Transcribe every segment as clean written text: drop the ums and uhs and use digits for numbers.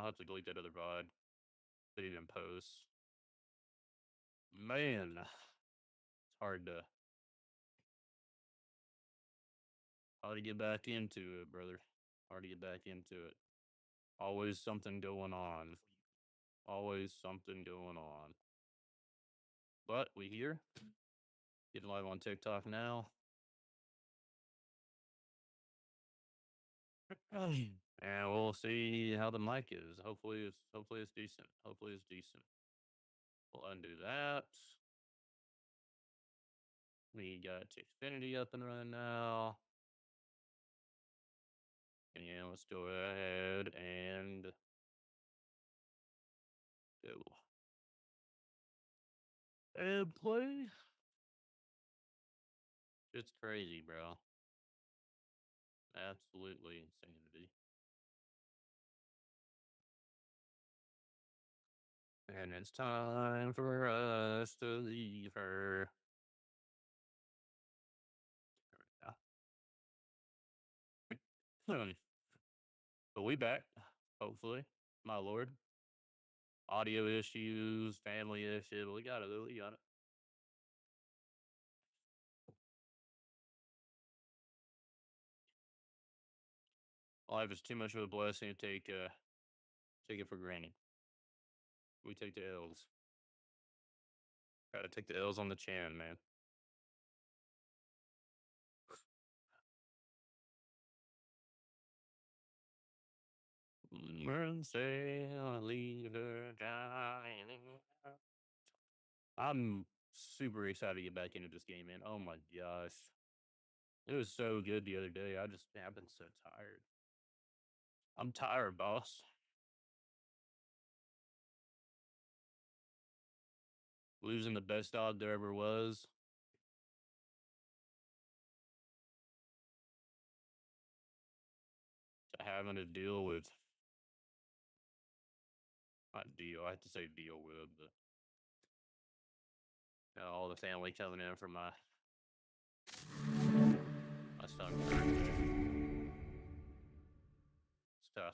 have to delete that other VOD. Put it in post. Man, it's hard to get back into it, brother. Hard to get back into it. Always something going on. Always something going on. But we here. Getting live on TikTok now. And we'll see how the mic is. Hopefully it's decent. Hopefully it's decent. We'll undo that. We got Xfinity up and running now. And yeah, let's go ahead and go. And play. It's crazy, bro. Absolutely insanity. And it's time for us to leave her. But we back, hopefully. My lord. Audio issues, family issue, but we got it. We got it. Life is too much of a blessing to take it for granted. We take the L's. Gotta take the L's on the chin, man. I'm super excited to get back into this game, man. Oh my gosh. It was so good the other day. I've been so tired. I'm tired, boss. Losing the best dog there ever was. To having to deal with. Not deal. I have to say deal with, but all the family coming in for my son. Stuff.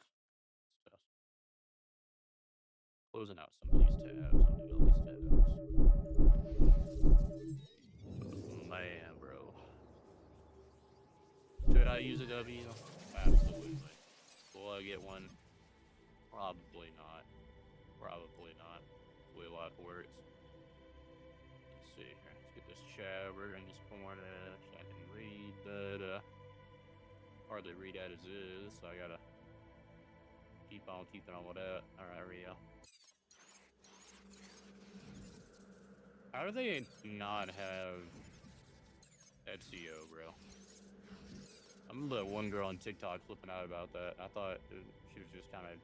Closing out some of these tabs. Undo all these tabs. Man, bro. Should I use a W? Absolutely. Will I get one? Probably not. Probably not. Way a lot worse. Let's see here. Let's get this chabber and this corner. I can read, but hardly read as is, so I gotta keep on keeping on with that. Alright, here we go. How do they not have SEO, bro? I remember that one girl on TikTok flipping out about that. I thought she was just kind of,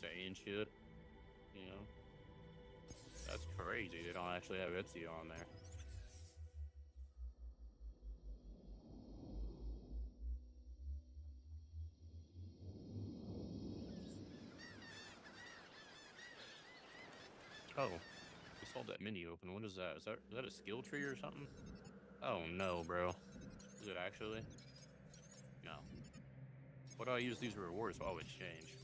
saying shit, That's crazy. They don't actually have Etsy on there. Oh, just hold that menu open. What is that? Is that a skill tree or something? Oh no, bro. Is it actually? No. What do I use these rewards for? Oh, exchange.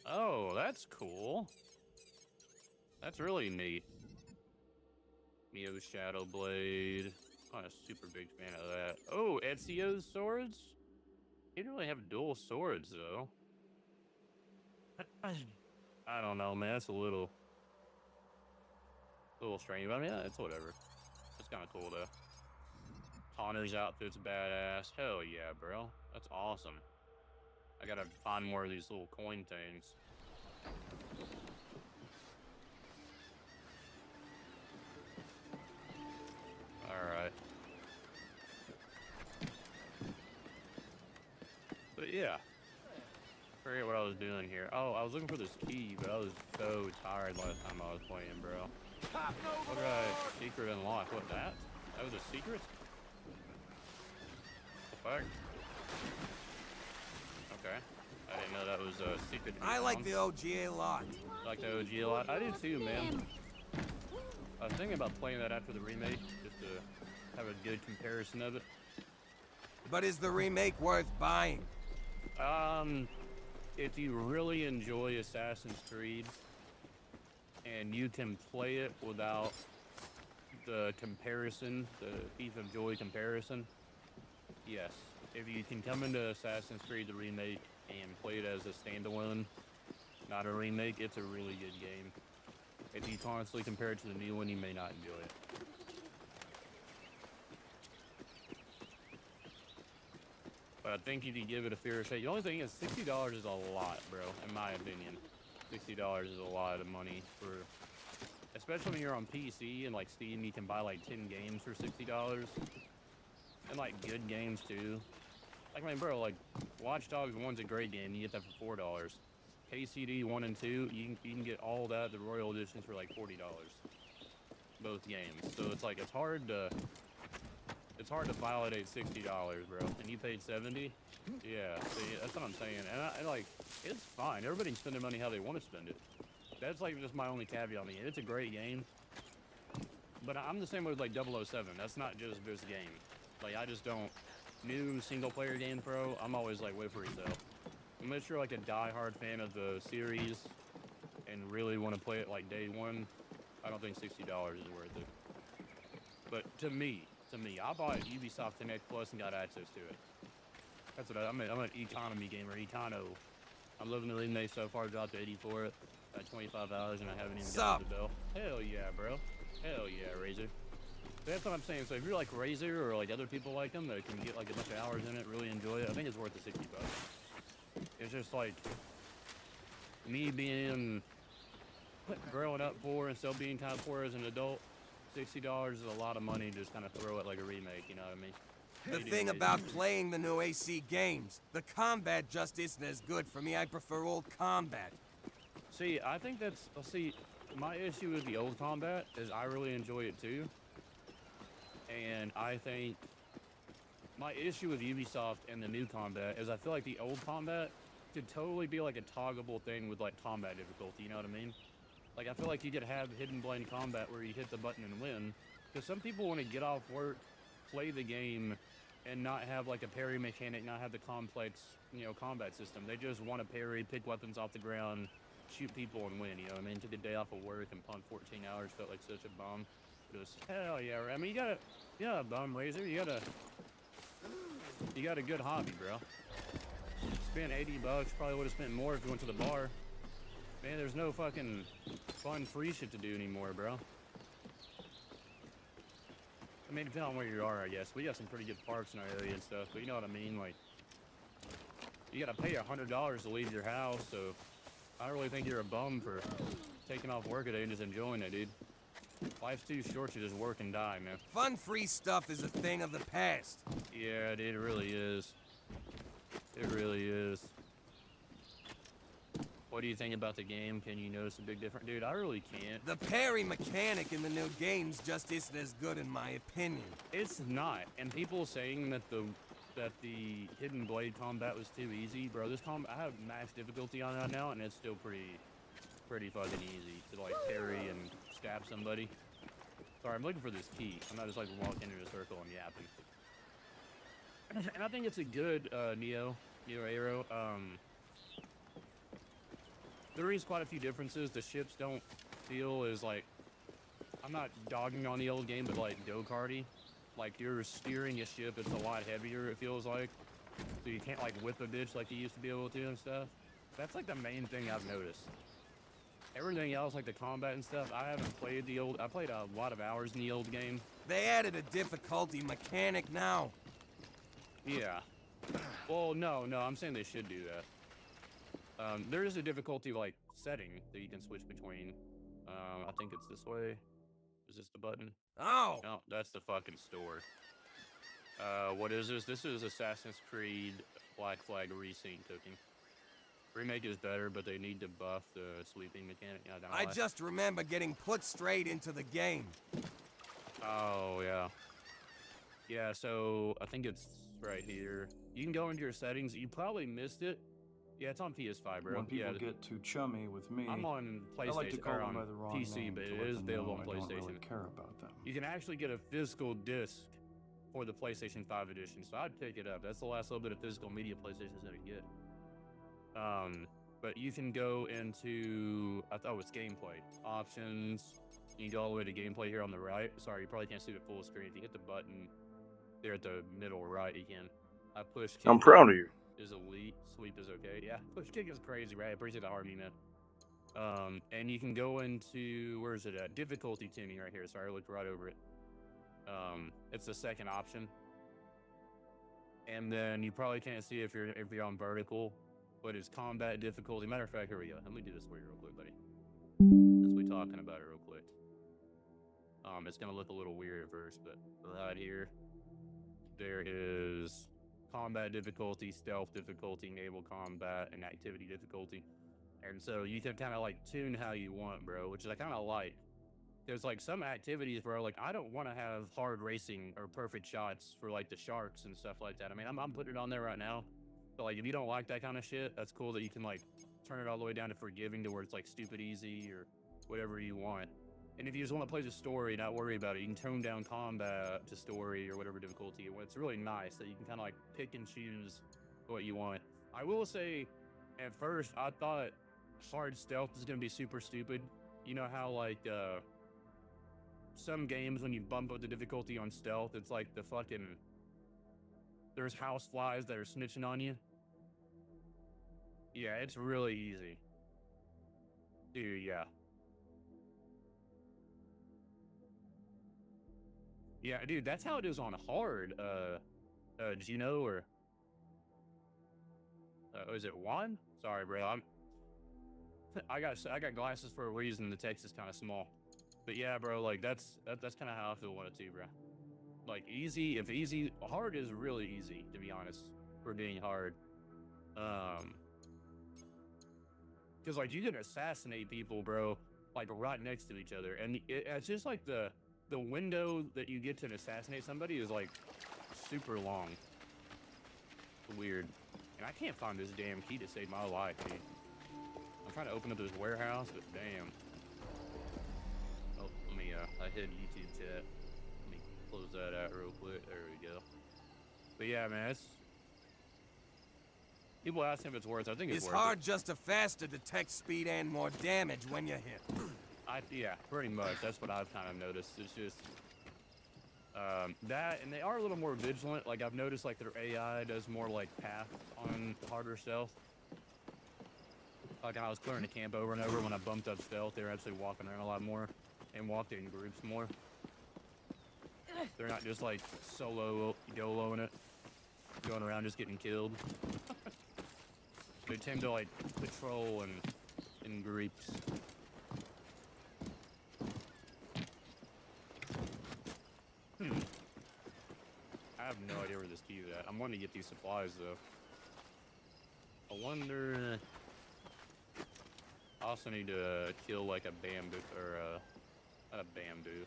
Oh, that's cool. That's really neat. Mio Shadow Blade. I'm not a super big fan of that. Oh, Ezio's swords? He didn't really have dual swords, though. I don't know, man. That's a little strange. But I mean, yeah, it's whatever. It's kind of cool, though. Connor's outfit's badass. Hell yeah, bro. That's awesome. I gotta find more of these little coin things. Alright. But yeah. I forget what I was doing here. Oh, I was looking for this key, but I was so tired last time I was playing, bro. What did I secret unlock? What, that? That was a secret? Fuck. Okay. I didn't know that was a secret. I like the OG a lot. Like the OG a lot? I did too, man. I was thinking about playing that after the remake, just to have a good comparison of it. But is the remake worth buying? If you really enjoy Assassin's Creed and you can play it without the comparison, the Thief of Joy comparison, yes. If you can come into Assassin's Creed the remake and play it as a standalone, not a remake, it's a really good game. If you constantly compare it to the new one, you may not enjoy it. But I think if you give it a fair shake, the only thing is $60 is a lot, bro, in my opinion. $60 is a lot of money for, especially when you're on PC and like Steam, you can buy like 10 games for $60. And like good games too. Like, man, bro, like Watch Dogs 1's a great game. You get that for $4. KCD 1 and 2, you can get all that, the Royal Editions, for like $40. Both games. So it's like, it's hard to validate $60, bro. And you paid $70? Yeah, see, that's what I'm saying. And I like, it's fine. Everybody can spend their money how they want to spend it. That's like just my only caveat on it. It's a great game. But I'm the same way with like 007. That's not just this game. Like, I just don't, new single player games, bro, I'm always like, wait for resale. Unless you're like a die-hard fan of the series and really want to play it like day one, I don't think $60 is worth it. But to me, I bought Ubisoft Connect Plus and got access to it. That's what I'm an economy gamer, econo. I'm living the remake so far, dropped 80 for it, at $25, and I haven't even gotten the bill. Hell yeah, bro. Hell yeah, Razer. That's what I'm saying. So if you're like Razer or like other people like them that can get like a bunch of hours in it, really enjoy it, I think it's worth the $60. It's just like me being growing up poor and still being kind of poor as an adult. $60 is a lot of money to just kind of throw it like a remake, you know what I mean? The thing about playing the new AC games, the combat just isn't as good for me. I prefer old combat. See, I think that's, see, my issue with the old combat is I really enjoy it too. And I think my issue with Ubisoft and the new combat is I feel like the old combat could totally be like a toggable thing with like combat difficulty, you know what I mean? Like, I feel like you could have hidden blade combat where you hit the button and win. Because some people want to get off work, play the game, and not have like a parry mechanic, not have the complex, you know, combat system. They just want to parry, pick weapons off the ground, shoot people and win, you know what I mean? Took a day off of work and pumped 14 hours, felt like such a bum. Just, hell yeah, I mean, you got a bum, Razor, you got a good hobby, bro. Spent $80, probably would have spent more if you went to the bar. Man, there's no fucking fun free shit to do anymore, bro. I mean, depending on where you are, I guess. We got some pretty good parks in our area and stuff, but you know what I mean? Like, you gotta pay $100 to leave your house, so I don't really think you're a bum for taking off work a day and just enjoying it, dude. Life's too short to just work and die, man. Fun free stuff is a thing of the past. Yeah, dude, it really is. It really is. What do you think about the game? Can you notice a big difference? Dude, I really can't. The parry mechanic in the new games just isn't as good in my opinion. It's not. And people saying that the hidden blade combat was too easy, bro. This I have max difficulty on that now, and it's still pretty fucking easy to like parry and stab somebody. Sorry, I'm looking for this key. I'm not just like walking into a circle and yapping. And I think it's a good Neo Aero. There is quite a few differences. The ships don't feel as like, I'm not dogging on the old game, but like go-karty. Like, you're steering a ship, it's a lot heavier, it feels like. So you can't like whip a bitch like you used to be able to and stuff. That's like the main thing I've noticed. Everything else, like the combat and stuff, I haven't played I played a lot of hours in the old game. They added a difficulty mechanic now. Yeah. Well, no, I'm saying they should do that. There is a difficulty like setting that you can switch between. I think it's this way. Is this the button? Oh! No, that's the fucking store. What is this? This is Assassin's Creed Flag Resyned cooking. Remake is better, but they need to buff the sleeping mechanic. I just remember getting put straight into the game. Oh, yeah. Yeah, so I think it's right here. You can go into your settings. You probably missed it. Yeah, it's on PS5, bro. When people get too chummy with me, I'm on PlayStation, I like to call or them on by the wrong PC, name but to it let is them available know on I PlayStation. don't really care about them. You can actually get a physical disc for the PlayStation 5 edition, so I'd pick it up. That's the last little bit of physical media PlayStation's gonna get. But you can go into, I thought it was gameplay options. You can go all the way to gameplay here on the right. Sorry, you probably can't see the full screen. If you hit the button there at the middle right, you can. I push kick. I'm proud of you. Is elite. Sweep is okay. Yeah, push kick is crazy, right? I appreciate the heartbeat, man. And you can go into, where is it at? Difficulty tuning right here. Sorry, I looked right over it. It's the second option. And then you probably can't see if you're on vertical, but it's combat difficulty. Matter of fact, here we go. Let me do this for you real quick, buddy. As we talking about it real quick. It's gonna look a little weird at first, but right here, there is combat difficulty, stealth difficulty, naval combat, and activity difficulty. And so you can kind of like tune how you want, bro, which is I kind of like. There's like some activities, bro, like I don't want to have hard racing or perfect shots for like the sharks and stuff like that. I mean, I'm putting it on there right now. But like if you don't like that kind of shit, that's cool that you can like turn it all the way down to forgiving to where it's like stupid easy or whatever you want. And if you just want to play the story, not worry about it, you can tone down combat to story or whatever difficulty. It's really nice that you can kind of like pick and choose what you want. I will say, at first, I thought hard stealth is going to be super stupid. You know how like some games when you bump up the difficulty on stealth, it's like the fucking, there's house flies that are snitching on you. Yeah, it's really easy. Dude, yeah. Yeah, dude, that's how it is on hard. Did you know, or is it one? Sorry, bro. I got glasses for a reason. The text is kind of small, but yeah, bro. Like that's kind of how I feel about it too, bro. Like easy, if easy, hard is really easy to be honest. For being hard, because like you can assassinate people, bro, like right next to each other, and it's just like the window that you get to assassinate somebody is like super long. Weird. And I can't find this damn key to save my life, dude. I'm trying to open up this warehouse, but damn. Oh, let me, I hit YouTube chat. Let me close that out real quick. There we go. But yeah, man, it's... People ask if it's worth it. I think it's worth it. It's hard just to faster detect speed and more damage when you hit. Yeah, pretty much. That's what I've kind of noticed. It's just that, and they are a little more vigilant. Like I've noticed, like their AI does more like path on harder stealth. Like I was clearing the camp over and over when I bumped up stealth. They're actually walking around a lot more and walked in groups more. They're not just like solo YOLOing it, going around just getting killed. They tend to like patrol and in groups. I have no idea where this key is at. I'm wanting to get these supplies though. I wonder. I also need to kill like a bamboo or not a bamboo,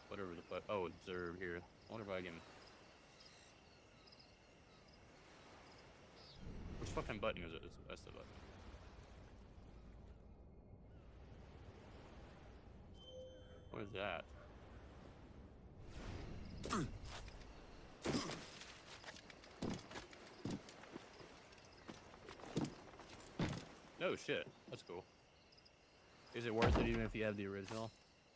whatever the fuck. Oh, observe here. I wonder if I can. Which fucking button is it? That's the button. What is that? Oh shit, that's cool. Is it worth it even if you have the original?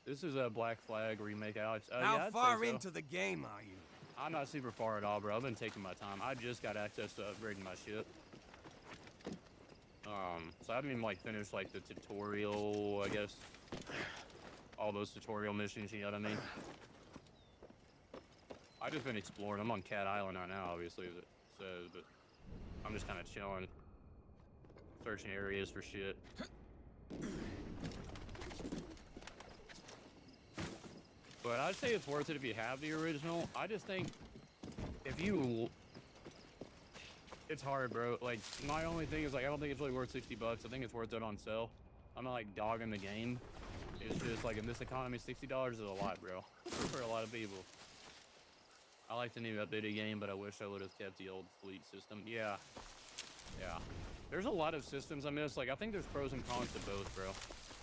This is a Black Flag remake, Alex. How yeah, far so. into the game are you? I'm not super far at all, bro. I've been taking my time. I just got access to upgrading my ship. So I haven't even like finished like the tutorial, I guess. All those tutorial missions, you know what I mean? I've just been exploring. I'm on Cat Island right now, obviously, as it says, but I'm just kind of chilling, searching areas for shit. But I'd say it's worth it if you have the original. I just think if you... It's hard, bro. Like, my only thing is, like, I don't think it's really worth $60. I think it's worth it on sale. I'm not, like, dogging the game. It's just, like, in this economy, $60 is a lot, bro. For a lot of people. I like the new updated game, but I wish I would have kept the old fleet system. Yeah. Yeah. There's a lot of systems I miss. Like, I think there's pros and cons to both, bro.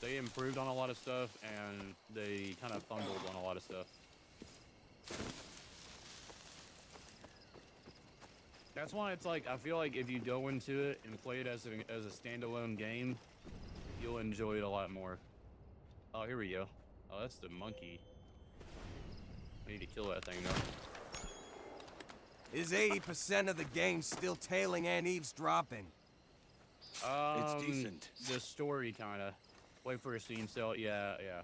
They improved on a lot of stuff, and they kind of fumbled on a lot of stuff. That's why it's like I feel like if you go into it and play it as a standalone game, you'll enjoy it a lot more. Oh, here we go. Oh, that's the monkey. I need to kill that thing though. Is 80% of the game still tailing and eavesdropping? It's decent. The story kinda. Wait for a scene sale. Yeah, yeah.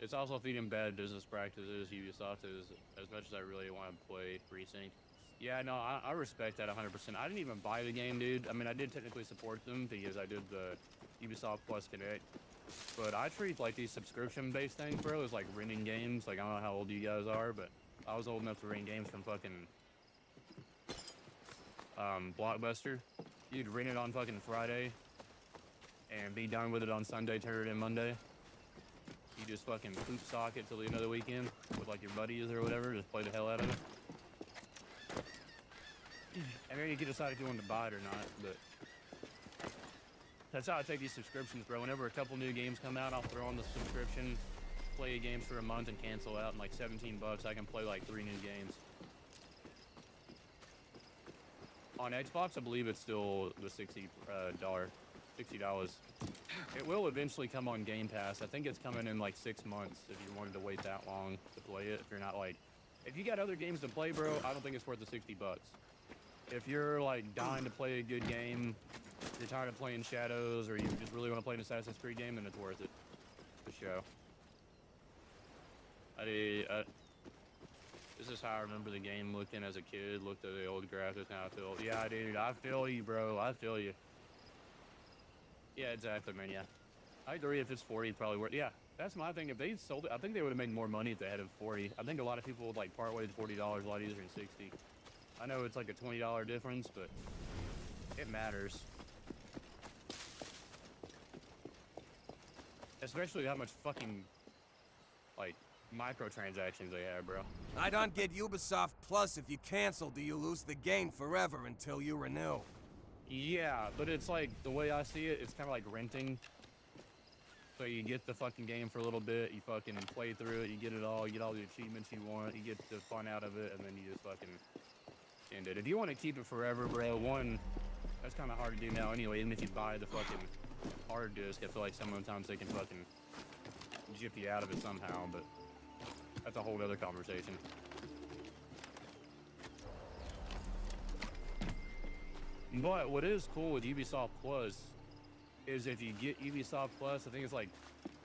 It's also feeding bad business practices. Ubisoft is as much as I really want to play Resync. Yeah, no, I respect that 100%. I didn't even buy the game, dude. I mean, I did technically support them because I did the Ubisoft Plus Connect. But I treat like these subscription-based things, bro, as like renting games. Like I don't know how old you guys are, but I was old enough to rent games from fucking Blockbuster. You'd rent it on fucking Friday and be done with it on Sunday, turn it in Monday. You just fucking poop sock it till the end of the weekend with like your buddies or whatever, just play the hell out of it. And then you can decide if you want to buy it or not, but that's how I take these subscriptions, bro. Whenever a couple new games come out, I'll throw on the subscription, play games for a month and cancel out, and like 17 bucks, I can play like 3 new games. On Xbox, I believe it's still the $60. It will eventually come on Game Pass. I think it's coming in like 6 months if you wanted to wait that long to play it. If you're not like, if you got other games to play, bro, I don't think it's worth the 60 bucks. If you're like dying to play a good game, you're tired of playing Shadows, or you just really want to play an Assassin's Creed game, then it's worth it. For sure. This is how I remember the game looking as a kid. Looked at the old graphics, now I feel. Yeah, dude, I feel you, bro. I feel you. Yeah, exactly, man. Yeah, I agree. If it's 40, it's probably worth. Yeah, that's my thing. If they sold it, I think they would have made more money if they had it 40. I think a lot of people would like part ways $40 a lot easier than 60. I know it's like a $20 difference, but it matters. Especially how much fucking like microtransactions they have, bro. I don't get Ubisoft Plus. If you cancel, do you lose the game forever until you renew? Yeah, but it's like, the way I see it, it's kind of like renting. So you get the fucking game for a little bit, you fucking play through it, you get it all, you get all the achievements you want, you get the fun out of it, and then you just fucking end it. If you want to keep it forever, bro, one, that's kind of hard to do now anyway, even if you buy the fucking hard disk. I feel like sometimes they can fucking jip you out of it somehow, but that's a whole other conversation. But what is cool with Ubisoft Plus is if you get Ubisoft Plus, I think it's like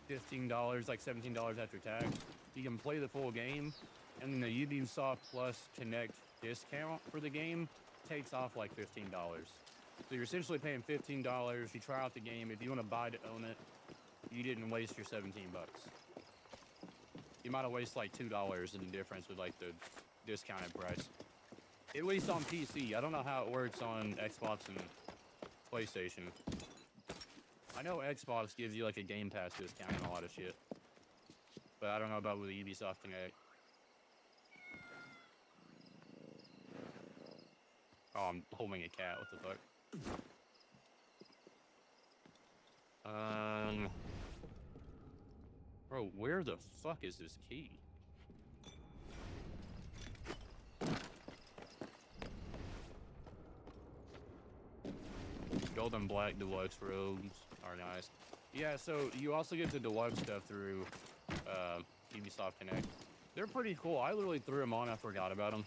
$15, like $17 after tax. You can play the full game, and then the Ubisoft Plus Connect discount for the game takes off like $15. So you're essentially paying $15. You try out the game. If you want to buy to own it, you didn't waste your 17 bucks. You might have wasted like $2 in the difference with like the discounted price. At least on PC. I don't know how it works on Xbox and PlayStation. I know Xbox gives you like a Game Pass discount and a lot of shit. But I don't know about with the Ubisoft Connect. Oh, I'm holding a cat. What the fuck? Bro, where the fuck is this key? Gold and black deluxe robes are nice. Yeah, so you also get the deluxe stuff through Ubisoft Connect. They're pretty cool. I literally threw them on. I forgot about them.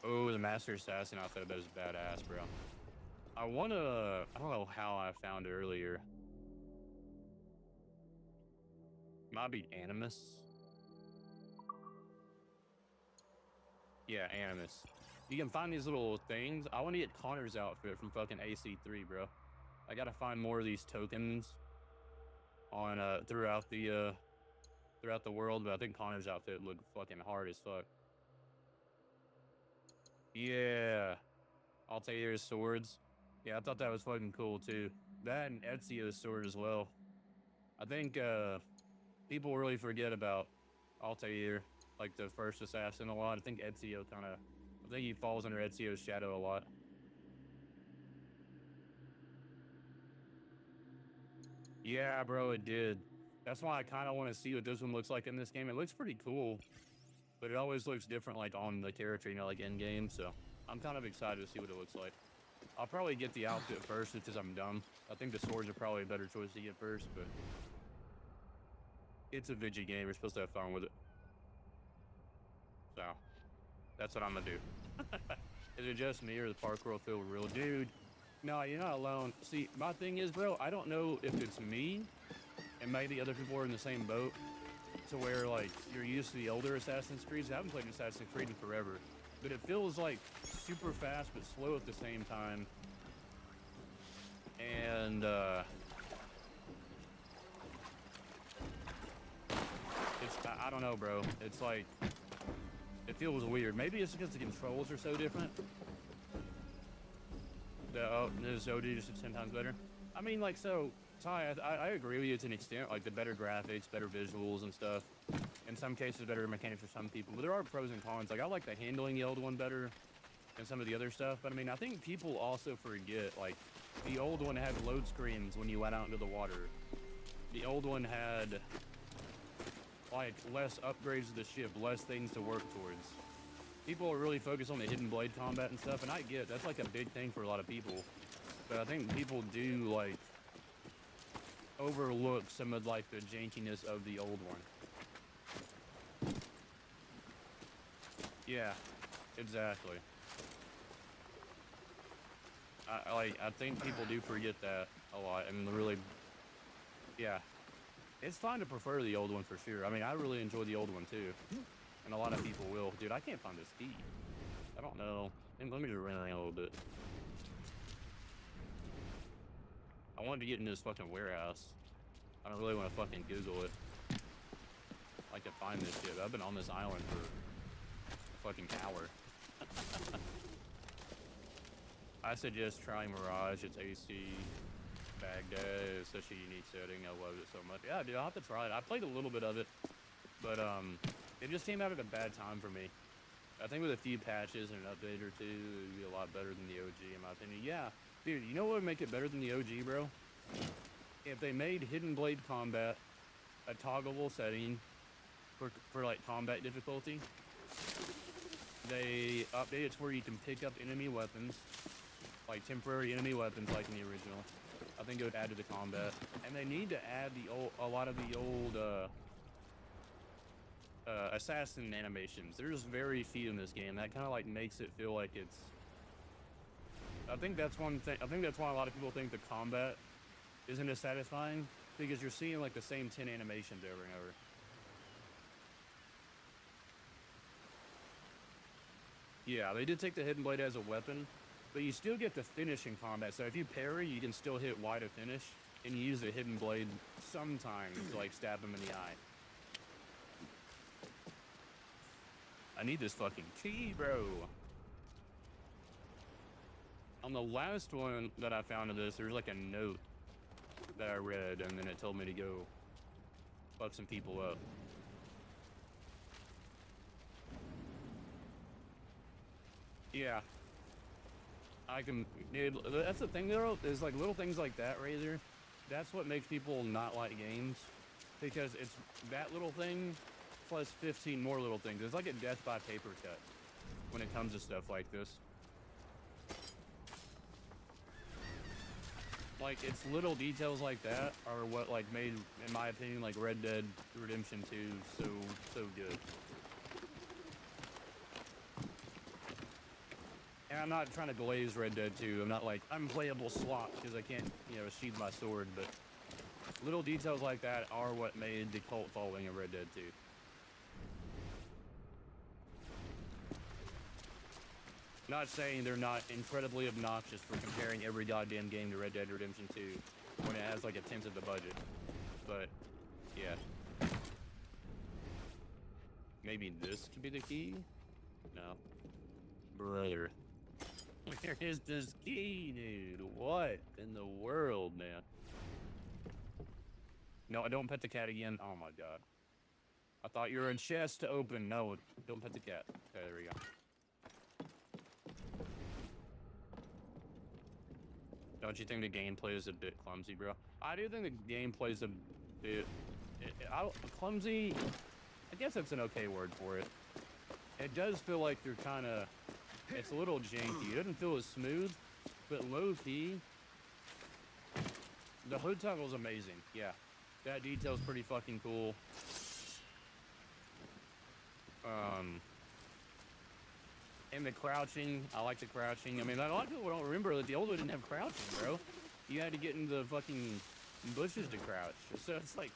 Oh, the Master Assassin outfit, that was badass, bro. I don't know how I found it earlier. Might be Animus. Yeah, Animus. You can find these little things. I want to get Connor's outfit from fucking AC3, bro. I gotta find more of these tokens on throughout the world, but I think Connor's outfit looked fucking hard as fuck. Yeah, Altair's swords. Yeah, I thought that was fucking cool too. That and Ezio's sword as well. I think people really forget about Altair, like the first assassin, a lot. I think Ezio I think he falls under Ezio's shadow a lot. Yeah, bro, it did. That's why I kind of want to see what this one looks like in this game. It looks pretty cool. but it always looks different, like on the character, you know, like in game. So I'm kind of excited to see what it looks like. I'll probably get the outfit first because I'm dumb. I think the swords are probably a better choice to get first, but it's a video game. We're supposed to have fun with it. So that's what I'm gonna do. Is it just me or the parkour feel real? Dude, no, you're not alone. See, my thing is, bro, I don't know if it's me and maybe other people are in the same boat to where, like, you're used to the older Assassin's Creeds. I haven't played Assassin's Creed in forever, but it feels like super fast but slow at the same time. And, I don't know, bro. It's like, it feels weird. Maybe it's because the controls are so different. The OD just is 10 times better. I mean, like, so, Ty, I agree with you to an extent, like the better graphics, better visuals and stuff. In some cases, better mechanics for some people, but there are pros and cons. Like, I like the handling the old one better than some of the other stuff, but I mean, I think people also forget, like, the old one had load screens when you went out into the water. The old one had, like, less upgrades to the ship, less things to work towards. People are really focused on the hidden blade combat and stuff, and I get that's like a big thing for a lot of people. But I think people do, like, overlook some of, like, the jankiness of the old one. Yeah, exactly. I think people do forget that a lot, and really, yeah. It's fine to prefer the old one for sure. I mean, I really enjoy the old one too. And a lot of people will. Dude, I can't find this key. I don't know. And let me just run around a little bit. I wanted to get into this fucking warehouse. I don't really want to fucking Google it. I like to find this shit. I've been on this island for a fucking hour. I suggest trying Mirage. It's AC. Baghdad is such a unique setting. I love it so much. Yeah, dude, I'll have to try it. I played a little bit of it, but it just came out at a bad time for me. I think with a few patches and an update or two, it would be a lot better than the OG, in my opinion. Yeah, dude, you know what would make it better than the OG, bro? If they made Hidden Blade combat a toggleable setting for like combat difficulty, they update it to where you can pick up enemy weapons, like temporary enemy weapons, like in the original. I think it would add to the combat, and they need to add a lot of the old assassin animations. There's very few in this game. That kind of like makes it feel like it's. I think that's one thing. I think that's why a lot of people think the combat isn't as satisfying, because you're seeing like the same 10 animations over and over. Yeah, they did take the Hidden Blade as a weapon, but you still get the finish in combat. So if you parry, you can still hit Y to finish, and you use the Hidden Blade sometimes to like stab him in the eye. I need this fucking key, bro. On the last one that I found of this, there's like a note that I read, and then it told me to go fuck some people up. Yeah. I can, dude, that's the thing though, is like little things like that, Razor, that's what makes people not like games, because it's that little thing plus 15 more little things. It's like a death by paper cut when it comes to stuff like this. Like, it's little details like that are what like made, in my opinion, like Red Dead Redemption 2 so good. And I'm not trying to glaze Red Dead 2. I'm not like, unplayable slot because I can't, you know, sheathe my sword, but little details like that are what made the cult following of Red Dead 2. Not saying they're not incredibly obnoxious for comparing every goddamn game to Red Dead Redemption 2 when it has like a tenth of the budget, but yeah. Maybe this could be the key? No. Brother. Where is this key, dude? What in the world, man? No, don't pet the cat again. Oh my god. I thought you were a chest to open. No, don't pet the cat. Okay, there we go. Don't you think the gameplay is a bit clumsy, bro? I do think the gameplay is a bit... clumsy... I guess that's an okay word for it. it does feel like you're kind of, it's a little janky. It doesn't feel as smooth, but low key, the hood tunnel's amazing. Yeah, that detail's pretty fucking cool. And the crouching, I like the crouching. I mean, a lot of people don't remember that the old one didn't have crouching, bro. You had to get into the fucking bushes to crouch. So it's like,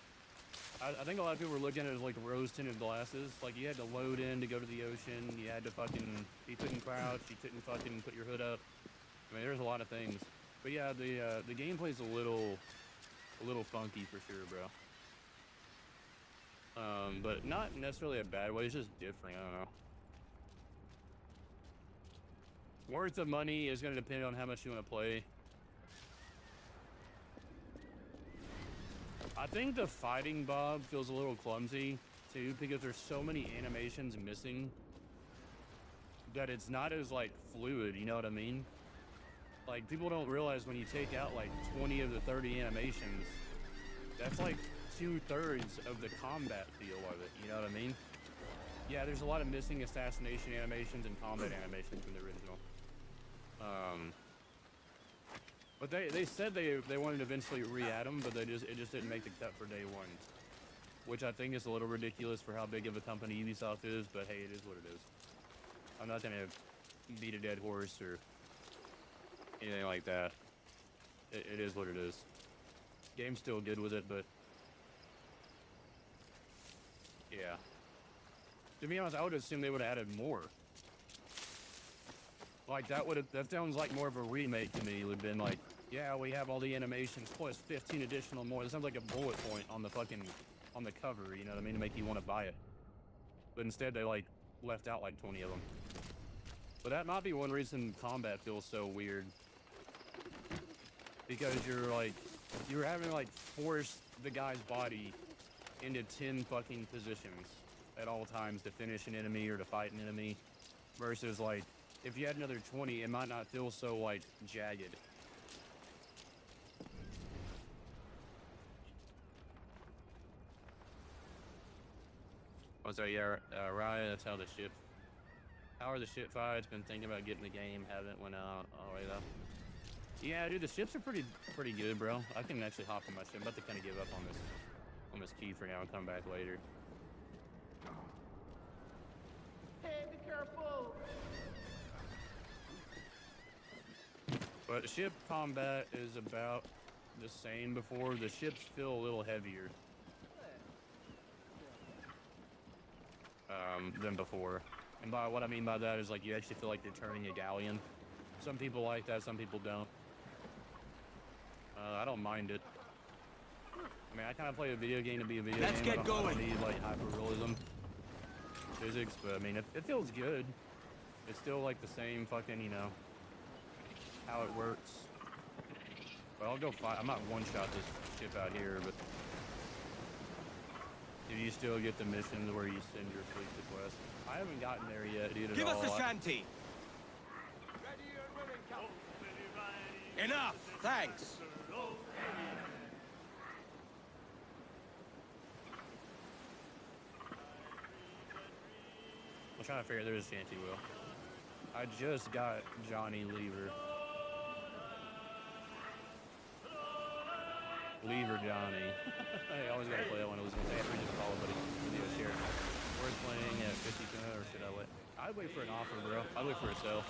I think a lot of people were looking at it as like rose-tinted glasses. Like, you had to load in to go to the ocean. You had to fucking, you couldn't crouch. You couldn't fucking put your hood up. I mean, there's a lot of things. But yeah, the gameplay's a little funky for sure, bro. But not necessarily a bad way. It's just different. I don't know. Worth of money is going to depend on how much you want to play. I think the fighting bob feels a little clumsy too, because there's so many animations missing that it's not as like fluid, you know what I mean? Like, people don't realize when you take out like 20 of the 30 animations, that's like 2/3 of the combat feel of it, you know what I mean? Yeah, there's a lot of missing assassination animations and combat animations from the original. But they said they wanted to eventually re-add them, but it just didn't make the cut for day one, which I think is a little ridiculous for how big of a company Ubisoft is. But hey, it is what it is. I'm not gonna beat a dead horse or anything like that. It is what it is. Game's still good with it, but yeah. To be honest, I would assume they would have added more. Like, that sounds like more of a remake to me. It would have been like, yeah, we have all the animations plus 15 additional more. It sounds like a bullet point on the cover, you know what I mean, to make you want to buy it. But instead, they like left out like 20 of them. But that might be one reason combat feels so weird. Because you're having to like force the guy's body into 10 fucking positions at all times to finish an enemy or to fight an enemy, versus like, if you had another 20, it might not feel so, like, jagged. Oh, so yeah, Raya, that's how the ship... How are the ship fights? Been thinking about getting the game, haven't went out all the way though. Yeah, dude, the ships are pretty good, bro. I can actually hop on my ship. I'm about to kind of give up on this key for now and come back later. Hey, be careful! But ship combat is about the same before. The ships feel a little heavier than before. And by what I mean by that is, like, you actually feel like you're turning a galleon. Some people like that, some people don't. I don't mind it. I mean, I kind of play a video game to be a video game. Let's get going. I don't need, like, hyper-realism physics, but I mean, it feels good. It's still, like, the same fucking, you know, how it works. But I'll go fight. I might one-shot this ship out here, but do you still get the missions where you send your fleet to quest? I haven't gotten there yet, dude. Give us a shanty. Enough. Thanks. I'm trying to figure there's a shanty wheel. I just got Johnny Lever. Lever Johnny. I always gotta play that one. It was gonna say after just call it, buddy. Video share. We're playing at 50 or should I wait? I'd wait for an offer, bro. I'd wait for a sale.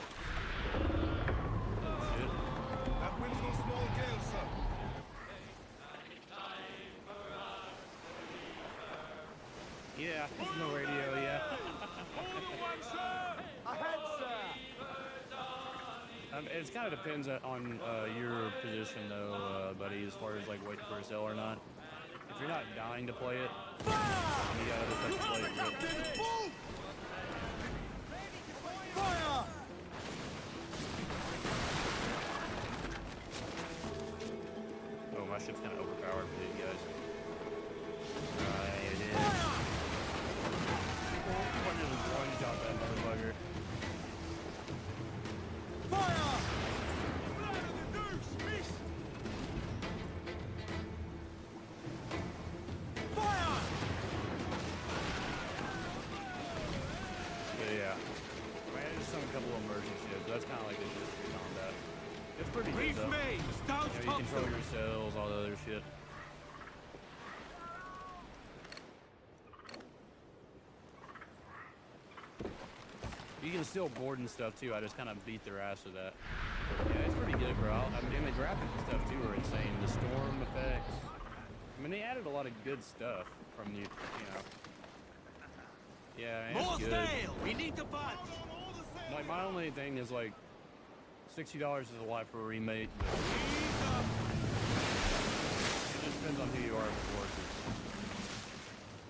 Shit. That wind's no small gale, sir. Yeah, no radio, yeah. Ahead, sir! It kind of depends on your position, though, buddy, as far as like waiting for a sale or not. If you're not dying to play it, then you gotta just have to play it. Good. Fire! Oh, my ship's kind of overpowered for these guys. It is. What did we one-shot that motherfucker? Fire! But yeah, kind of like a distance combat. It's pretty good Reef though. main, Scout You know, you control Thompson. your cells, all the other shit. You can still board and stuff too. I just kind of beat their ass with that. Yeah, it's pretty good, bro. I mean, the graphics and stuff too are insane. The storm effects. I mean, they added a lot of good stuff from you know. Yeah, man, More it's good. sail. We need to punch. Like, my only thing is like, $60 is a lot for a remake. But Ease up. it just depends on who you are, of course.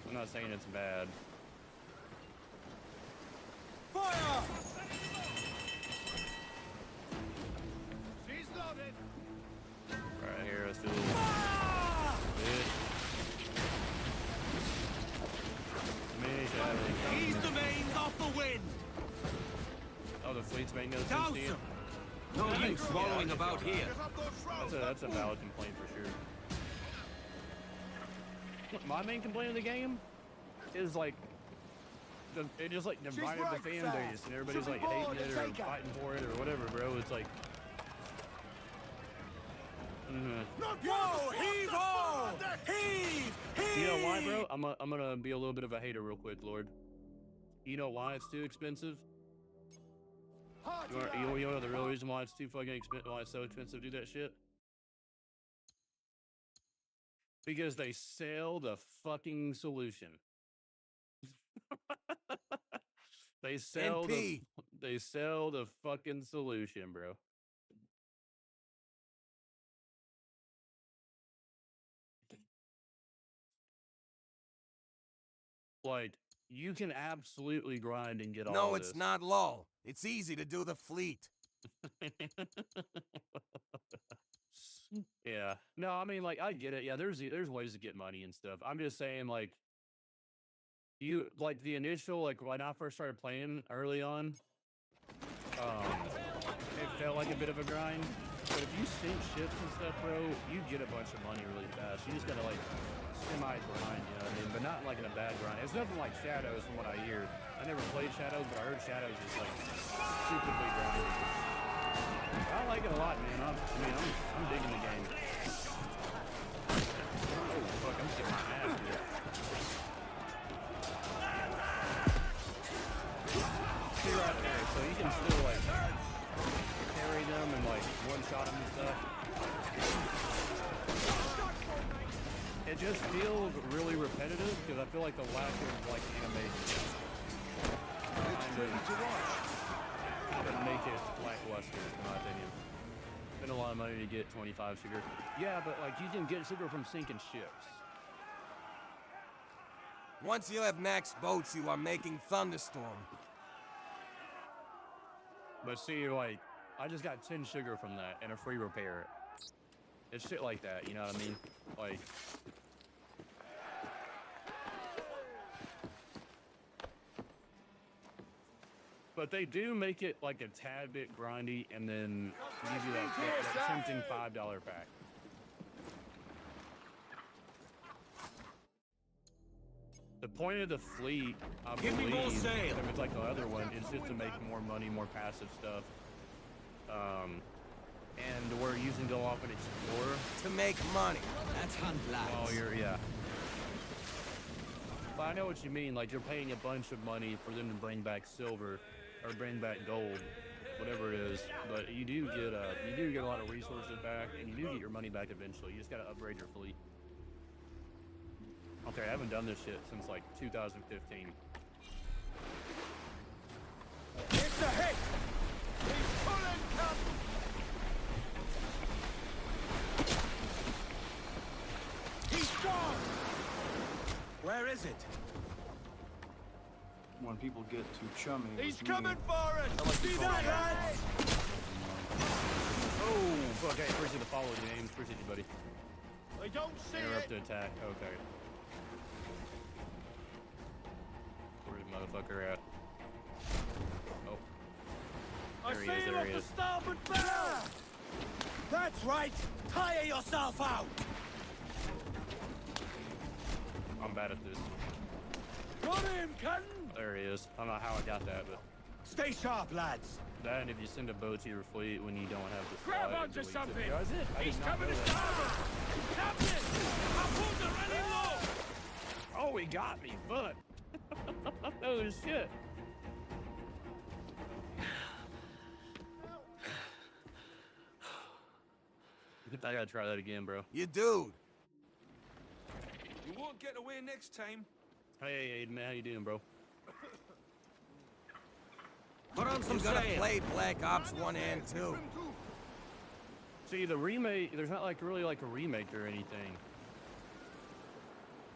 I'm not saying it's bad. Fire. She's loaded. Right here, let's do this. Ah! Ease the mains off the wind. Oh, the fleet's making those Douse things. them. No use swallowing about here. That's a valid complaint for sure. My main complaint of the game is like, it just like divided right, the fan sir. base, and everybody's Should be like hating bored it and or take her. fighting for it or whatever, bro. It's like, Yo, heave ho! Heave! Heave! you know why, bro? I'm gonna be a little bit of a hater real quick, Lord. You know why it's too expensive? You know the real reason why it's too fucking expensive, why it's so expensive to do that shit? Because they sell the fucking solution. They sell the fucking solution, bro. Like, you can absolutely grind and get all No, of it's this. not low. It's easy to do the fleet. Yeah. No, I mean, like, I get it. Yeah, there's ways to get money and stuff. I'm just saying, like, you like the initial, like when I first started playing early on, it felt like a bit of a grind. But if you sink ships and stuff, bro, you get a bunch of money really fast. You just gotta like semi-grind, you know what I mean? But not like in a bad grind. It's nothing like Shadows from what I hear. I never played Shadows, but I heard Shadows is like stupidly grinding. I like it a lot, man. I'm digging the game. Oh fuck, I'm getting my ass beat. See right there, so you can still like carry them and like one-shot them and stuff. It just feels really repetitive because I feel like the lack of like animation kind of make it lackluster, in my opinion. Spend a lot of money to get 25 sugar. Yeah, but like you can get sugar from sinking ships. Once you have max boats, you are making Thunderstorm. But see, like, I just got 10 sugar from that and a free repair. It's shit like that, you know what I mean? Like, but they do make it like a tad bit grindy and then give you that tempting $5 pack. The point of the fleet, I Give me believe, more sail. if it's like the other one, is just to make more money, more passive stuff. And where you can go off and explore. To make money. That's hunt lads. Oh, yeah. But I know what you mean. Like, you're paying a bunch of money for them to bring back silver or bring back gold, whatever it is. But you do get a lot of resources back, and you do get your money back eventually. You just gotta upgrade your fleet. Okay, I haven't done this shit since like 2015. It's a hit! He's pulling cut! He's gone! Where is it? When people get too chummy He's with me, coming for us! See that, lads? Oh, fuck, I appreciate the follow, James. Appreciate you, buddy. I don't see Interrupt it! the attack. Okay. Where's the motherfucker at? Oh. I There he see is, him there off he the is. starboard bow! That's right! Tire yourself out! I'm bad at this. Got him, Captain! There he is. I don't know how I got that, but Stay sharp, lads. That, and if you send a boat to your fleet when you don't have the Grab slide, onto it deletes it. something! Does it? I He's did not coming know to that. starboard! Captain! Harpoons are running low! Oh, he got me, but oh shit. I gotta try that again, bro. You dude. You won't get away next time. Hey, man, how you doing, bro? Put on some You gotta sail. play Black Ops 1 and 2. See, the remake, there's not like really like a remake or anything.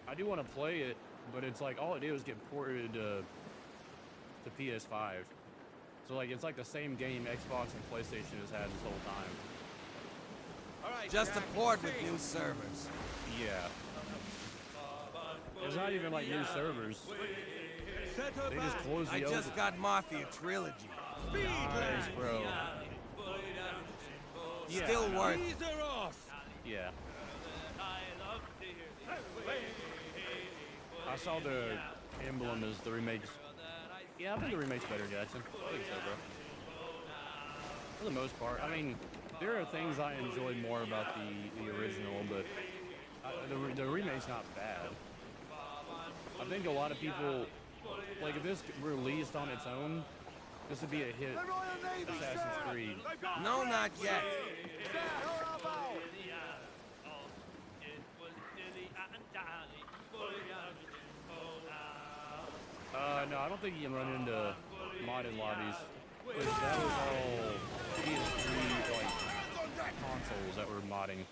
I do want to play it, but it's like all it did was get ported to PS5. So like it's like the same game Xbox and PlayStation has had this whole time. All right, Just a Jack, port with sing. new servers. Yeah. There's not even like new servers. Set her They just back. closed I the just got Mafia Trilogy. Speed, Nice, lad. bro. Yeah. Still worth it. Ease her off. Yeah. I saw the emblem as the remake's. Yeah, I think the remake's better, Jackson. I think so, bro. For the most part. I mean, there are things I enjoy more about the original, but the remake's not bad. I think a lot of people, like if this released on its own, this would be a hit. The Royal Navy, Assassin's sir. Creed. They've got No, not yet. Sir, how about? No, I don't think you can run into modded lobbies. 'Cause that was all PS3 like consoles that were modding.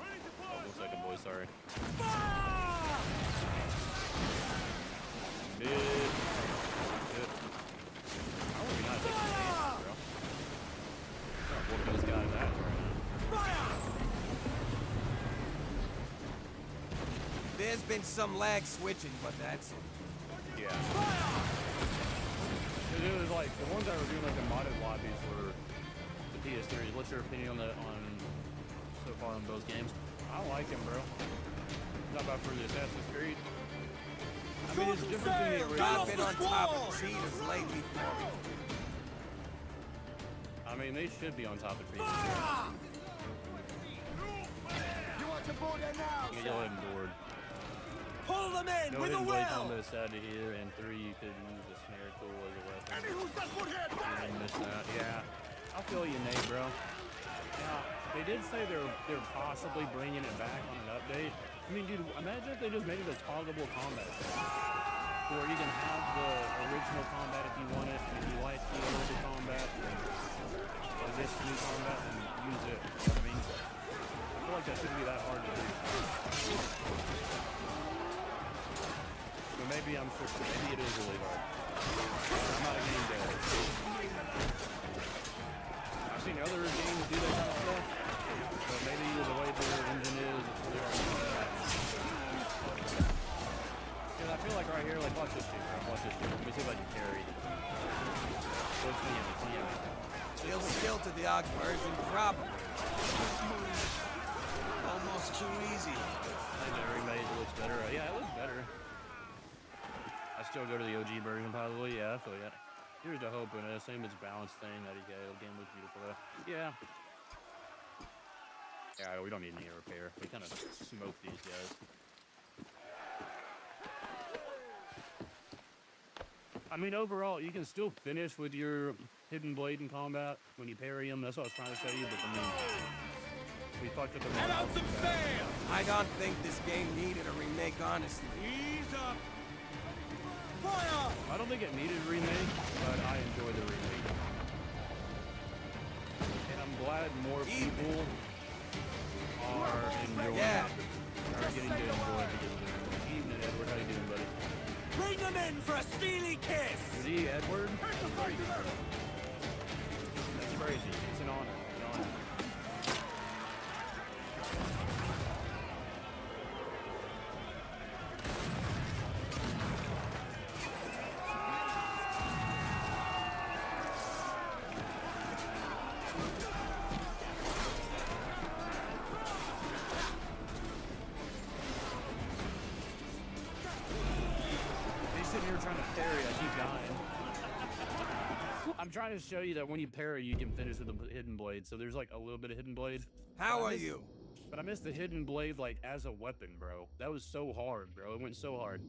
Oh, 1 second, boys. Sorry. Mid. Shit. How are we not taking damage, bro? I'm gonna whoop this guy's ass right now. There's been some lag switching, but that's it. Yeah. It was like the ones that were doing like the modded lobbies were the PS3. What's your opinion on so far on those games? I like them, bro. Not about for the Assassin's Creed. I mean, it's different than the original. I've been on top of cheaters lately for me. I mean, they should be on top of trees. You want to board her now, Yeah, sir? you'll have them bored. Pull them in No with a hidden blade will. combat is out of here, and 3, you could use a snare tool as a weapon. Any who's not put here, I missed that. Yeah, I feel you, Nate, bro. Yeah, they did say they're possibly bringing it back on an update. I mean, dude, imagine if they just made it a toggleable combat thing, where you can have the original combat if you want it, and if you like the older combat, or this new combat, and use it. You know what I mean, I feel like that shouldn't be that hard to do. But maybe maybe it is really hard. I'm not a game dev. I've seen other games do that kind of stuff, but maybe the way their engine is, it's really hard to do that. Because I feel like right here, like watch this dude, bro. Watch this dude. Let me see if I can carry. What's the enemy? Still skill to the AUG version, probably. Almost too easy. I think the remake looks better. Yeah, it looks better. I still go to the OG version probably. Yeah, I feel that. Here's the hope in it. Same as balance thing. That game looks beautiful though. Yeah. Yeah, we don't need any repair. We kind of smoke these guys. I mean, overall, you can still finish with your hidden blade in combat when you parry them. That's what I was trying to show you. But I mean, we fucked up the Let out some sail. I don't think this game needed a remake, honestly. Ease up. Fire. I don't think it needed a remake, but I enjoy the remake. And I'm glad more people are enjoying Yeah. are getting to enjoy the game. Evening, Edward. How you doing, buddy? Bring them in for a steely kiss. Is he Edward? That's crazy. That's crazy. It's an honor. An honor. He's sitting here trying to parry. I keep dying. I'm trying to show you that when you parry, you can finish with a hidden blade. So there's like a little bit of hidden blade. How are you? But I missed the hidden blade like as a weapon, bro. That was so hard, bro. It went so hard.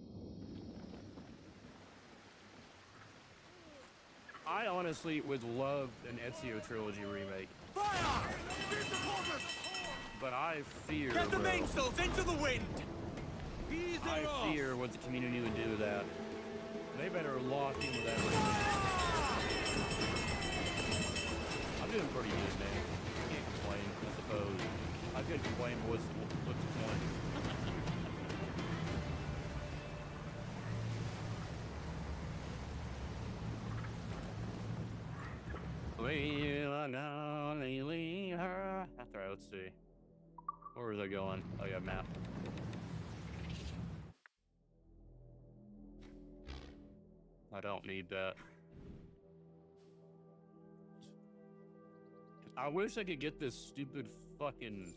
I honestly would love an Ezio trilogy remake. Fire! But I fear, Get the bro. mainsails into the wind! Ease it I off! fear what the community would do with that. They better lock in with that remake. I'm doing pretty good, man. Can't complain, I suppose. I could complain, but what's the point? We are gonna leave her. That's right, let's see. Where was I going? Oh yeah, map. I don't need that. I wish I could get this stupid fucking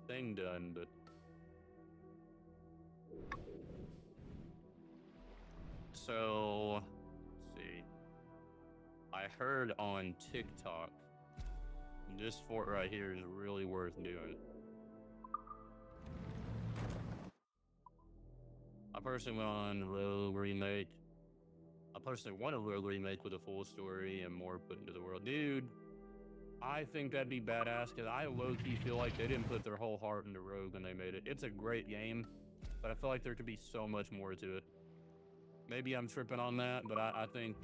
thing done, but... So, let's see. I heard on TikTok, this fort right here is really worth doing. I personally want a little remake. I personally want a little remake with a full story and more put into the world. Dude, I think that'd be badass because I low-key feel like they didn't put their whole heart into Rogue when they made it. It's a great game, but I feel like there could be so much more to it. Maybe I'm tripping on that, but I think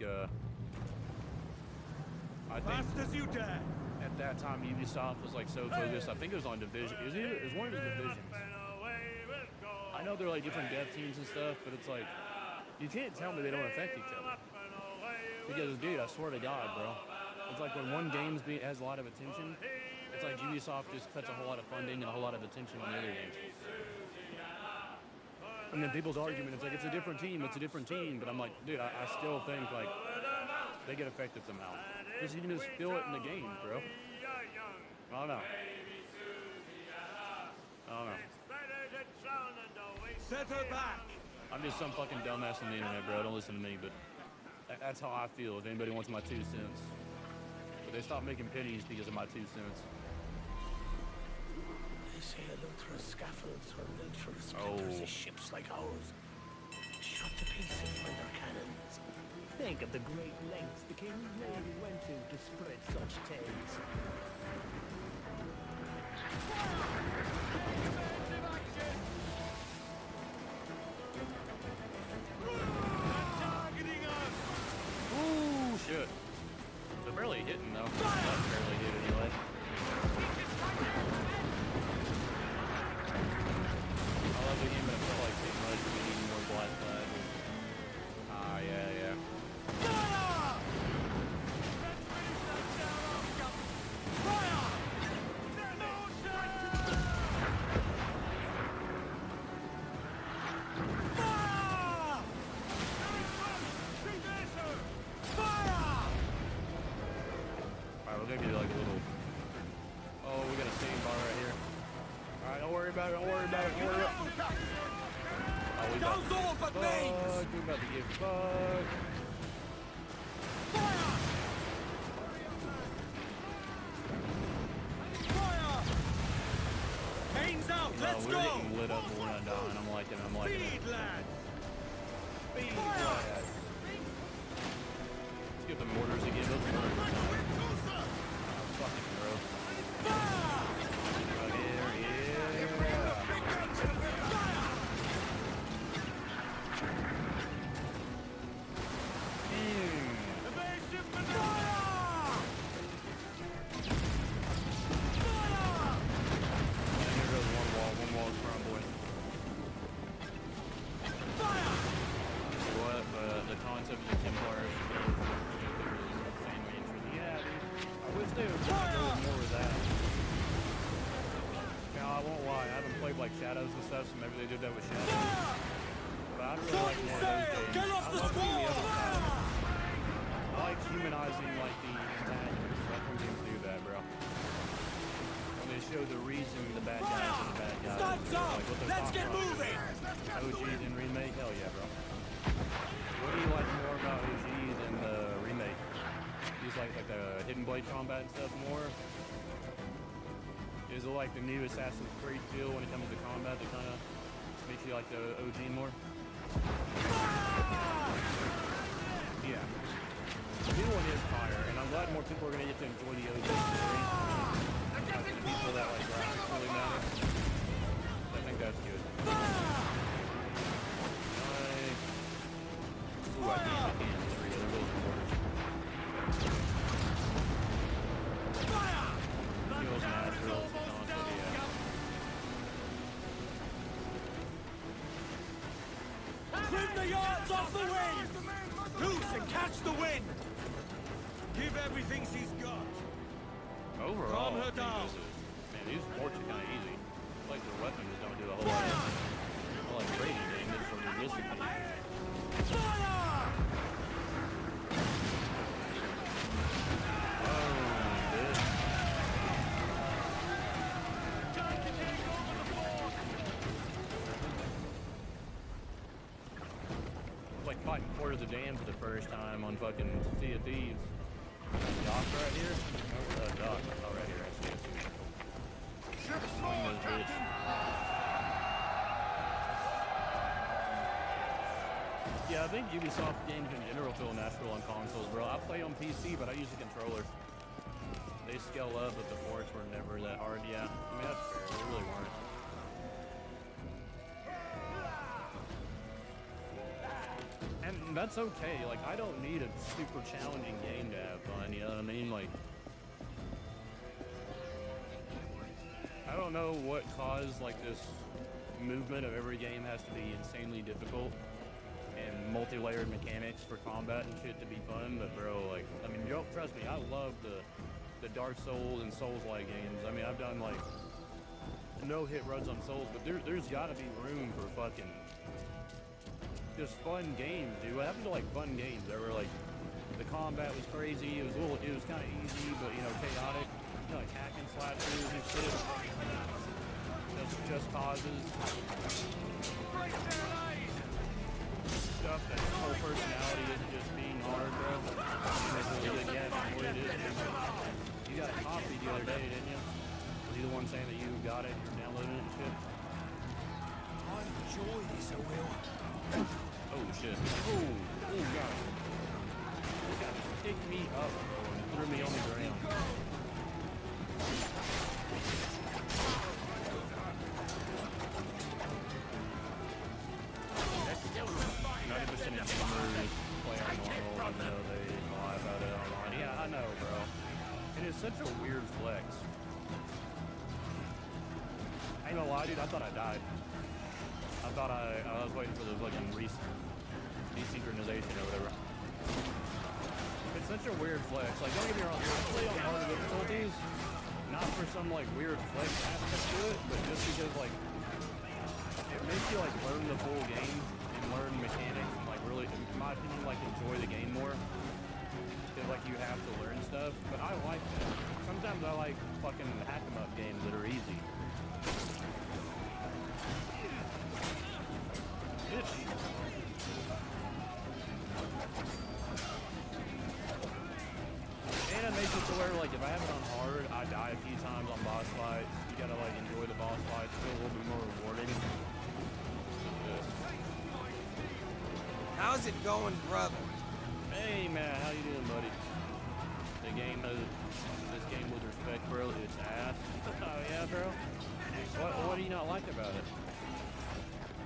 Fast as you dare! at that time Ubisoft was like so focused. I think it was on Division. It was one of the divisions. I know they're like different dev teams and stuff, but it's like you can't tell me they don't affect each other. Because dude, I swear to God, bro, it's like when one game has a lot of attention, it's like Ubisoft just cuts a whole lot of funding and a whole lot of attention on the other games. And then people's argument is like it's a different team, but I'm like, dude, I still think like they get affected somehow. Because you can just feel it in the game, bro. I don't know. Set her back! I'm just some fucking dumbass on the internet, bro. Don't listen to me, but that's how I feel. If anybody wants my 2 cents. But they stopped making pennies because of my 2 cents. They say Eleuthera's scaffolds were built from the splinters of ships like ours, shot to pieces by their cannons. Think of the great lengths the King's Navy went to spread such tales. Ooh, shit. They're barely hitting, though. Not barely hit anyway. I love the game, but I feel like too much. We need more black flag. Ah, yeah. Alright, we'll give you like a little... Oh, we got a sandbar right here. Alright, don't worry about it, don't worry about it, don't worry about it. Oh, we about to get fucked. We about to get fucked. Mains out, let's We're go! getting lit up, but we're not dying. I'm liking it, I'm liking it. Speed, lads! Speed, lad. Let's get the mortars again. Let's burn. Fucking bro. Right here, yeah. Here goes one wall is crumbling. What? The concept of the Templars is insanely interesting. Yeah, dude. I wish they would go more with that. Now, I won't lie. I haven't played like Shadows and stuff, so maybe they did that with Shadows. But I'd really like more of those games. Get off the squall! I like humanizing like the antagonists. I like when games do that, bro. When they show the reason the bad guys are the bad guys. Time's up! Like, what they're Let's get talking about. moving! OGs in remake? Hell yeah, bro. What do you like more about OG than the remake? hidden blade combat and stuff more? Is it like the new Assassin's Creed feel when it comes to combat that kind of makes you like the OG more? Yeah. The new one is fire, and I'm glad more people are going to get to enjoy the OG story. The people that like graphics really matter. I think that's good. Ooh, I can't read it. Those quarters. Feels natural. It's honestly, yeah. Trim the yards off the wind! Loose and catch the wind! Give everything she's got. Overall, Calm her I think down. man, these ports are kind of easy. Like the weapons don't do a whole lot of like rating damage from realistically. Like fighting Port of the Dam for the first time on fucking Sea of Thieves. Dock right here? Oh, dock. Oh, right here. I see it. Ship's forward, Captain! Yeah, I think Ubisoft games in general feel natural on consoles, bro. I play on PC, but I use a controller. They scale up, but the ports were never that hard. Yeah, I mean, that's fair. They really weren't. And that's okay. Like, I don't need a super challenging game to have fun, you know what I mean? Like, I don't know what caused, like, this movement of every game has to be insanely difficult and multi-layered mechanics for combat and shit to be fun, but bro, like, I mean, trust me, I love the Dark Souls and Souls-like games. I mean, I've done, like, no-hit runs on Souls, but there's gotta be room for fucking just fun games, dude. What happened to like fun games? They were like, the combat was crazy. It was kind of easy, but you know, chaotic. You know, like hack and slash throughs and shit. Just causes. Stuff that whole personality isn't just being hard, bro. Yeah, what it is. You got a copy the other day, didn't you? Was he the one saying that you got it? You're downloading it and shit. I enjoy this, I will. Oh shit. Oh god. This guy just picked me up, bro, and threw me on the ground. 90% of gamers play on normal, even though they lie about it online. Yeah, I know, bro. It is such a weird flex. I ain't gonna lie, dude, I thought I died. I thought I was waiting for the fucking desynchronization or whatever. It's such a weird flex. Like, don't get me wrong, I play on hard difficulties, not for some, like, weird flex aspect to it, but just because, like, it makes you, like, learn the full game and learn mechanics and, like, really, in my opinion, like, enjoy the game more. Because, like, you have to learn stuff, but I like that. Sometimes I like fucking hack-em-up games that are easy. And it makes it to where, like, if I have it on hard, I die a few times on boss fights. You gotta, like, enjoy the boss fights. Feel a little bit more rewarding. How's it going, brother? Hey, man, how you doing, buddy? The game, this game with respect, bro, it's ass. Oh, yeah, bro? What do you not like about it?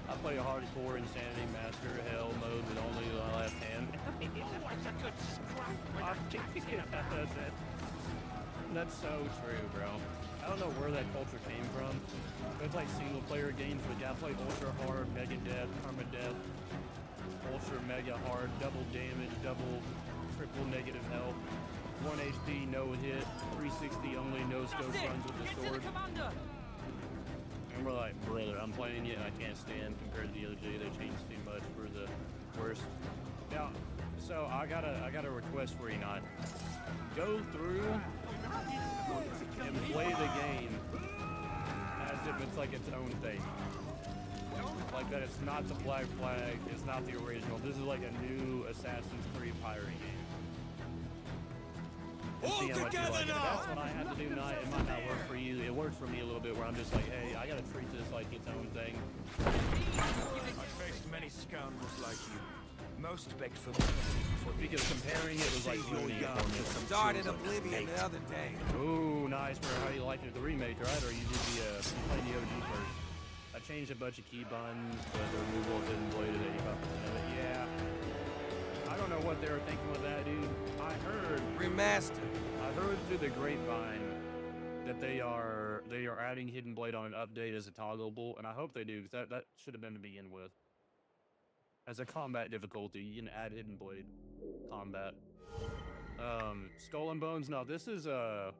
I play a hardcore Insanity Master Hell mode with only the left hand. That's so true, bro. I don't know where that culture came from. It's like single player games, but yeah, I play ultra hard, mega death, permadeath, ultra mega hard, double damage, triple negative health, 1 HP, no hit, 360 only, no scope runs with the sword. And we're like, brother, I'm playing it and I can't stand compared to the other day. They changed too much for the worse. Now, so I got a request for you, not go through and play the game as if it's like its own thing. Like that it's not the Black Flag, it's not the original. This is like a new Assassin's Creed pirate game. and All see how much you together like it. If now! that's what I have to do tonight, it might not work for you. It works for me a little bit where I'm just like, hey, I gotta treat this like its own thing. I've faced many scoundrels like you. Most begged for mercy before Because comparing it was like doing it for me. Started Oblivion the other day. Ooh, nice. For how you like it, the remake, right? Or you did the you played the OG first. I changed a bunch of key buttons, but the removal of Hidden Blade at 85% of it. Yeah. I don't know what they were thinking with that, dude. I heard through the grapevine that they are adding Hidden Blade on an update as a toggleable, and I hope they do, because that should have been to begin with. As a combat difficulty, you can add Hidden Blade combat. Skull and Bones. No, this is a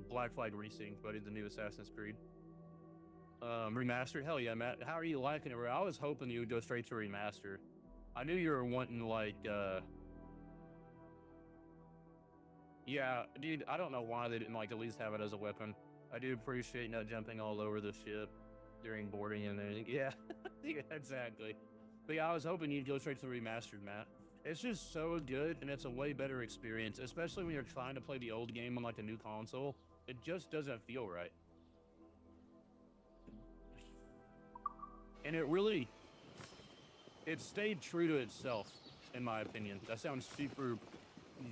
Black Flag Resyned, but it's the new Assassin's Creed. Remastered. Hell yeah, Matt. How are you liking it? I was hoping you would go straight to remaster. I knew you were wanting like yeah, dude, I don't know why they didn't like at least have it as a weapon. I do appreciate not jumping all over the ship during boarding and everything. Yeah, yeah, exactly. But yeah, I was hoping you'd go straight to the remastered, Matt. It's just so good, and it's a way better experience, especially when you're trying to play the old game on like a new console. It just doesn't feel right. And it stayed true to itself, in my opinion. That sounds super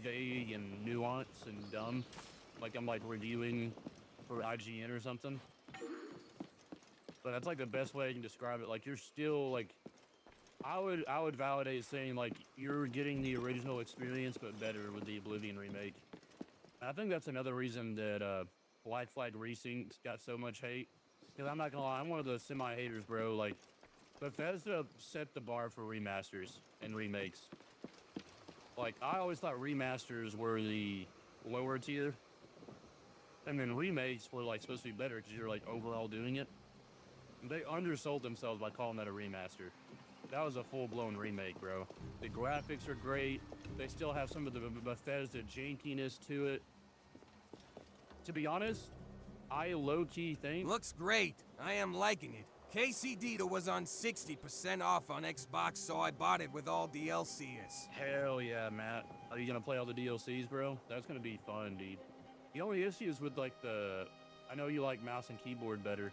vague and nuanced and dumb, like I'm like reviewing for IGN or something. But that's like the best way I can describe it. Like you're still like, I would validate saying like you're getting the original experience but better with the Oblivion remake. And I think that's another reason that Black Flag Resync got so much hate. Because I'm not gonna lie, I'm one of those semi-haters, bro. Like Bethesda set the bar for remasters and remakes. Like, I always thought remasters were the lower tier, and then remakes were, like, supposed to be better because you're, like, overall doing it. They undersold themselves by calling that a remaster. That was a full-blown remake, bro. The graphics are great. They still have some of the Bethesda jankiness to it. To be honest, I low-key think... Looks great. I am liking it. KCD was on 60% off on Xbox, so I bought it with all DLCs. Hell yeah, Matt. Are you gonna play all the DLCs, bro? That's gonna be fun, dude. The only issue is with, like, I know you like mouse and keyboard better.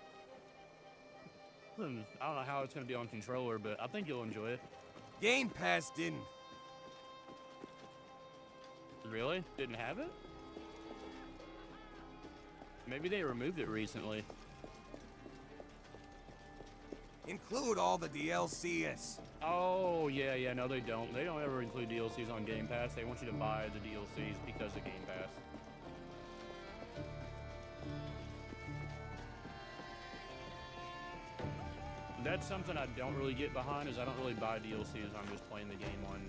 I don't know how it's gonna be on controller, but I think you'll enjoy it. Game Pass didn't. Really? Didn't have it? Maybe they removed it recently. Include all the DLCs. Oh, yeah, no, they don't. They don't ever include DLCs on Game Pass. They want you to buy the DLCs because of Game Pass. That's something I don't really get behind, is I don't really buy DLCs. I'm just playing the game on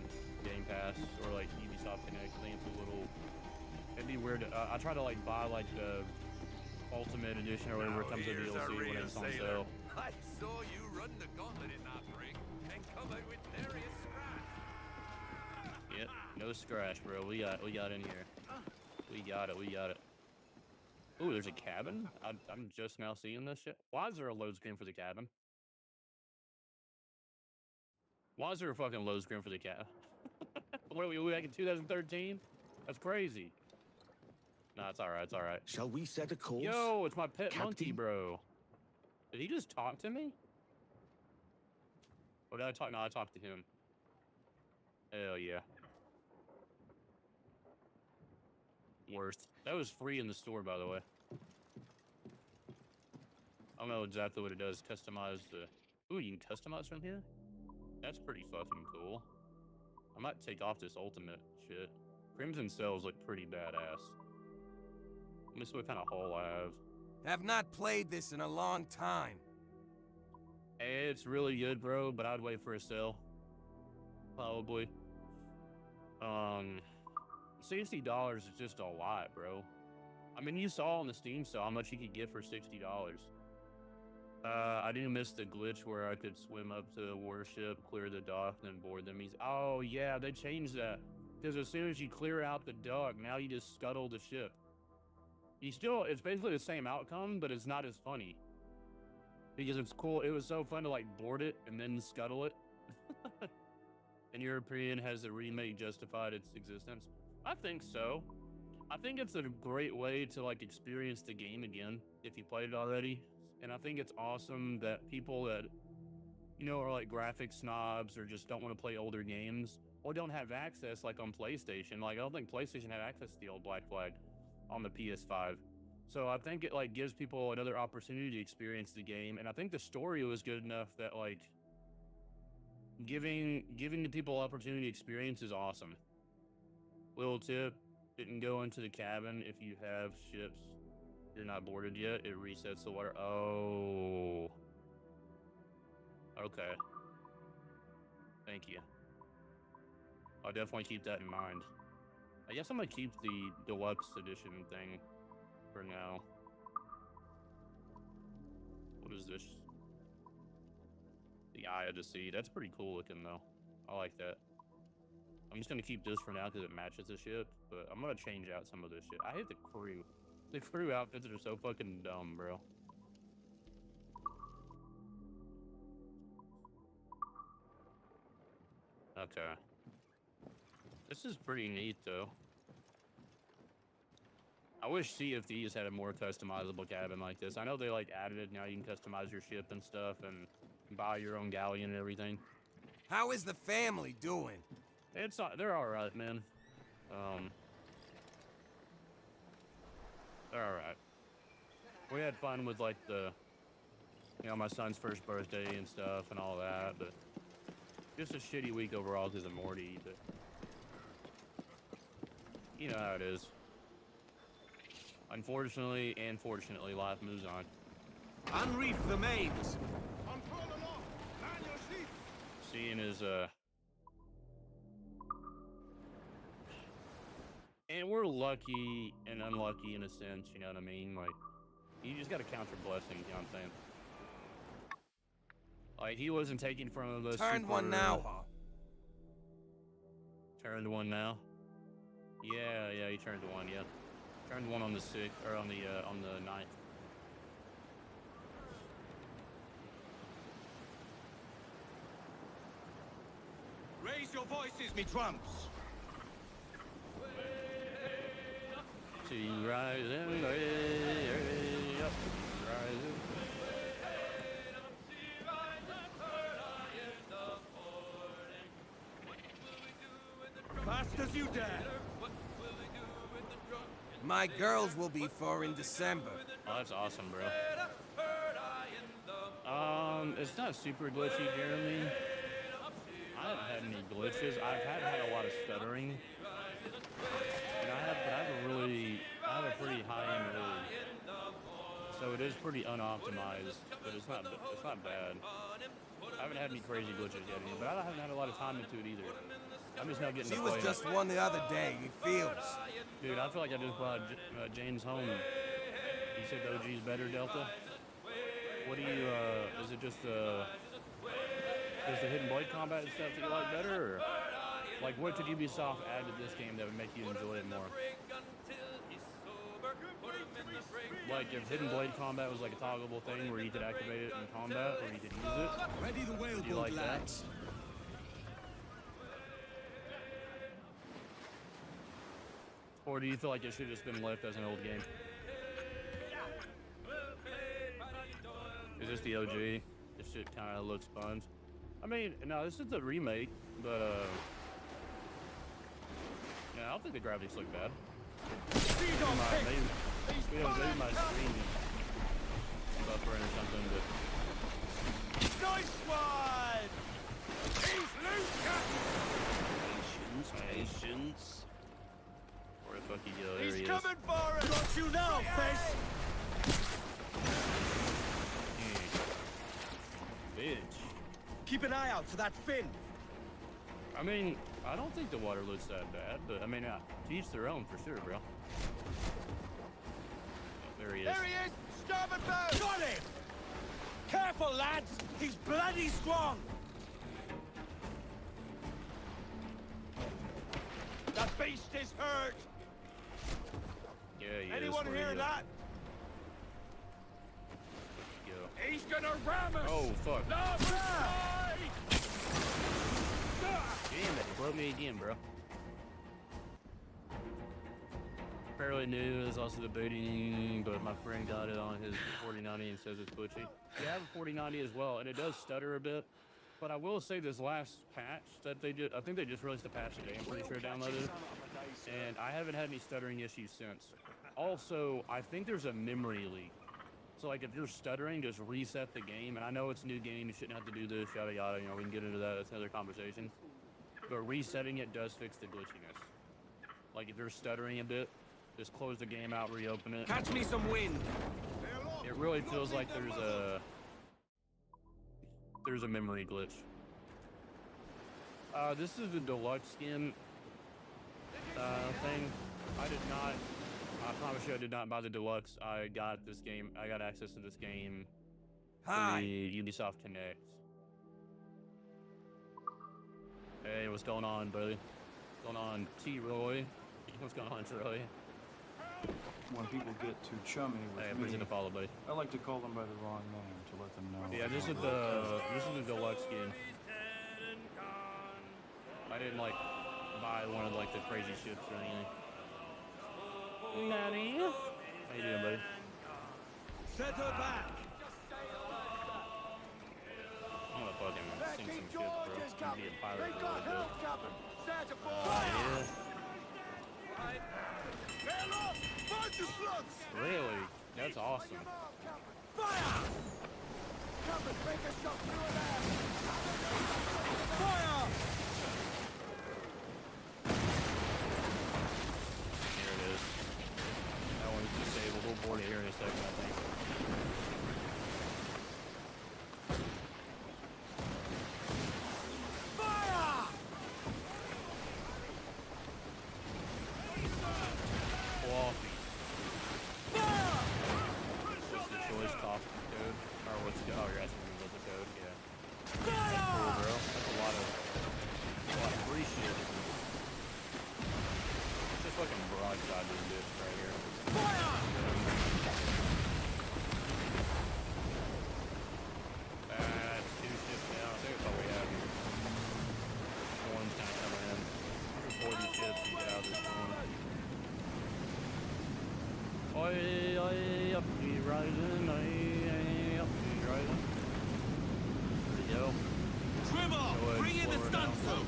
Game Pass or, like, Ubisoft Connect. I think it's a little... It'd be weird. I try to, like, buy, like, the Ultimate Edition or whatever it comes with DLC when it's on sale. I saw you run the gauntlet in that ring and come out with nary a scratch. Yep, no scratch, bro. We got in here. We got it. Ooh, there's a cabin? I'm just now seeing this shit. Why is there a load screen for the cabin? Why is there a fucking load screen for the cabin? What are we back in 2013? That's crazy. Nah, it's alright. Shall we set a course? Yo, it's my pet Captain? monkey, bro. Did he just talk to me? Or did I talk? No, I talked to him. Hell yeah. Worth. That was free in the store, by the way. I don't know exactly what it does. Customize the... Ooh, you can customize from here? That's pretty fucking cool. I might take off this ultimate shit. Crimson Cells look pretty badass. Let me see what kind of hull I have. Have not played this in a long time. It's really good, bro, but I'd wait for a sale. Probably. $60 is just a lot, bro. I mean, you saw on the Steam sale how much you could get for $60. I didn't miss the glitch where I could swim up to a warship, clear the dock, and then board them. Oh, yeah, they changed that. Because as soon as you clear out the dock, now you just scuttle the ship. It's basically the same outcome, but it's not as funny. Because it's cool. It was so fun to, like, board it and then scuttle it. In your opinion, has the remake justified its existence? I think so. I think it's a great way to like experience the game again if you played it already. And I think it's awesome that people that, you know, are like graphic snobs or just don't want to play older games or don't have access like on PlayStation. Like I don't think PlayStation had access to the old Black Flag on the PS5. So I think it like gives people another opportunity to experience the game. And I think the story was good enough that like giving the people opportunity to experience is awesome. Little tip, didn't go into the cabin if you have ships you're not boarded yet, it resets the water. Oh. Okay. Thank you. I'll definitely keep that in mind. I guess I'm gonna keep the deluxe edition thing for now. What is this? The Eye of the Sea. That's pretty cool looking though. I like that. I'm just gonna keep this for now because it matches the ship, but I'm gonna change out some of this shit. I hate the crew. The crew outfits are so fucking dumb, bro. Okay. This is pretty neat though. I wish Sea of Thieves had a more customizable cabin like this. I know they like added it, now you can customize your ship and stuff and buy your own galleon and everything. How is the family doing? It's not, they're alright, man. They're alright. We had fun with like the, you know, my son's first birthday and stuff and all that, but just a shitty week overall because of Morty, but you know how it is. Unfortunately and fortunately, life moves on. Unreef the mains. Seeing is, and we're lucky and unlucky in a sense, you know what I mean? Like, you just gotta count your blessings, you know what I'm saying? Like, he wasn't taking from us. Turned one now, huh? Turned one now? Yeah, he turned one, yeah. Turned one on the 6th, or on the 9th. Raise your voices, me trumps. Sea rising, way up, rising. Fast as you dare. My girls will be for in December. Oh, that's awesome, bro. It's not super glitchy, Jeremy. I haven't had any glitches. I've had a lot of stuttering. And I have a pretty high-end rig. So it is pretty unoptimized, but it's not bad. I haven't had any crazy glitches yet, but I haven't had a lot of time into it either. I'm just not getting to She play was just one the other day. It feels. Dude, I feel like I just brought James home. You said the OG's better, Delta? What do you, is it just the hidden blade combat and stuff that you like better, or like what could Ubisoft add to this game that would make you enjoy it more? Like if hidden blade combat was like a toggleable thing where you could activate it in combat or you could use it. Ready the whale Do you like that? Or do you feel like it should have just been left as an old game? Is this the OG? This shit kind of looks fun. I mean, no, this is a remake, but yeah, I don't think the graphics look bad. Maybe my screen buffering or something, but Nice one! He's loose, Patience. Where the fuck he go? There He's he is. coming for us! Got you now, fish! Bitch. Keep an eye out for that fin. I mean, I don't think the water looks that bad, but I mean, to each their own for sure, bro. There he is. There he is! Starboard bow! Got him! Careful, lads! He's bloody strong! That beast is hurt! Yeah, he is. Anyone Where hear he that? Go. He's gonna ram us! Oh, fuck. No, Damn it, it broke me again, bro. Fairly new, is also debating, but my friend got it on his 4090 and says it's glitchy. I have a 4090 as well, and it does stutter a bit. But I will say this last patch that they did, I think they just released a patch today, I'm pretty sure downloaded. And I haven't had any stuttering issues since. Also, I think there's a memory leak. So like if you're stuttering, just reset the game. And I know it's a new game, you shouldn't have to do this, yada yada, you know, we can get into that, that's another conversation. But resetting it does fix the glitchiness. Like if you're stuttering a bit, just close the game out, reopen it. Catch me some wind. It really feels like there's a memory glitch. This is the deluxe skin thing. I promise you I did not buy the deluxe. I got this game, I got access to this game Hi. through the Ubisoft Connect. Hey, what's going on, buddy? What's going on, T-Roy? What's going on, Troy? When people get too chummy Hey, I with appreciate me, the follow, buddy. I like to call them by the wrong name to let them know. Yeah, this is the deluxe skin. I didn't like buy one of like the crazy ships or anything. Nanny, how you doing, buddy? Set her back. I'm gonna fucking sing some shit, bro. I'm gonna be a pilot for a little bit. Really? That's awesome. Fire! Fire! Here it is. That one's disabled. We'll board it here in a second, I think. Fire! Coffee. Fire! What's the choice? Coffee code? Or what's the, oh, you're asking me what's the code? Yeah. Fire! Cool, bro. That's a lot of free shit. Just fucking broadside this bitch right here. Fire! That's two ships down. I think that's all we have here. One's kind of coming in. 40 ships and get out of this one. Oi, oi, up the rising, oi, up the rising. There we go. Trimmer, bring in the stunsail.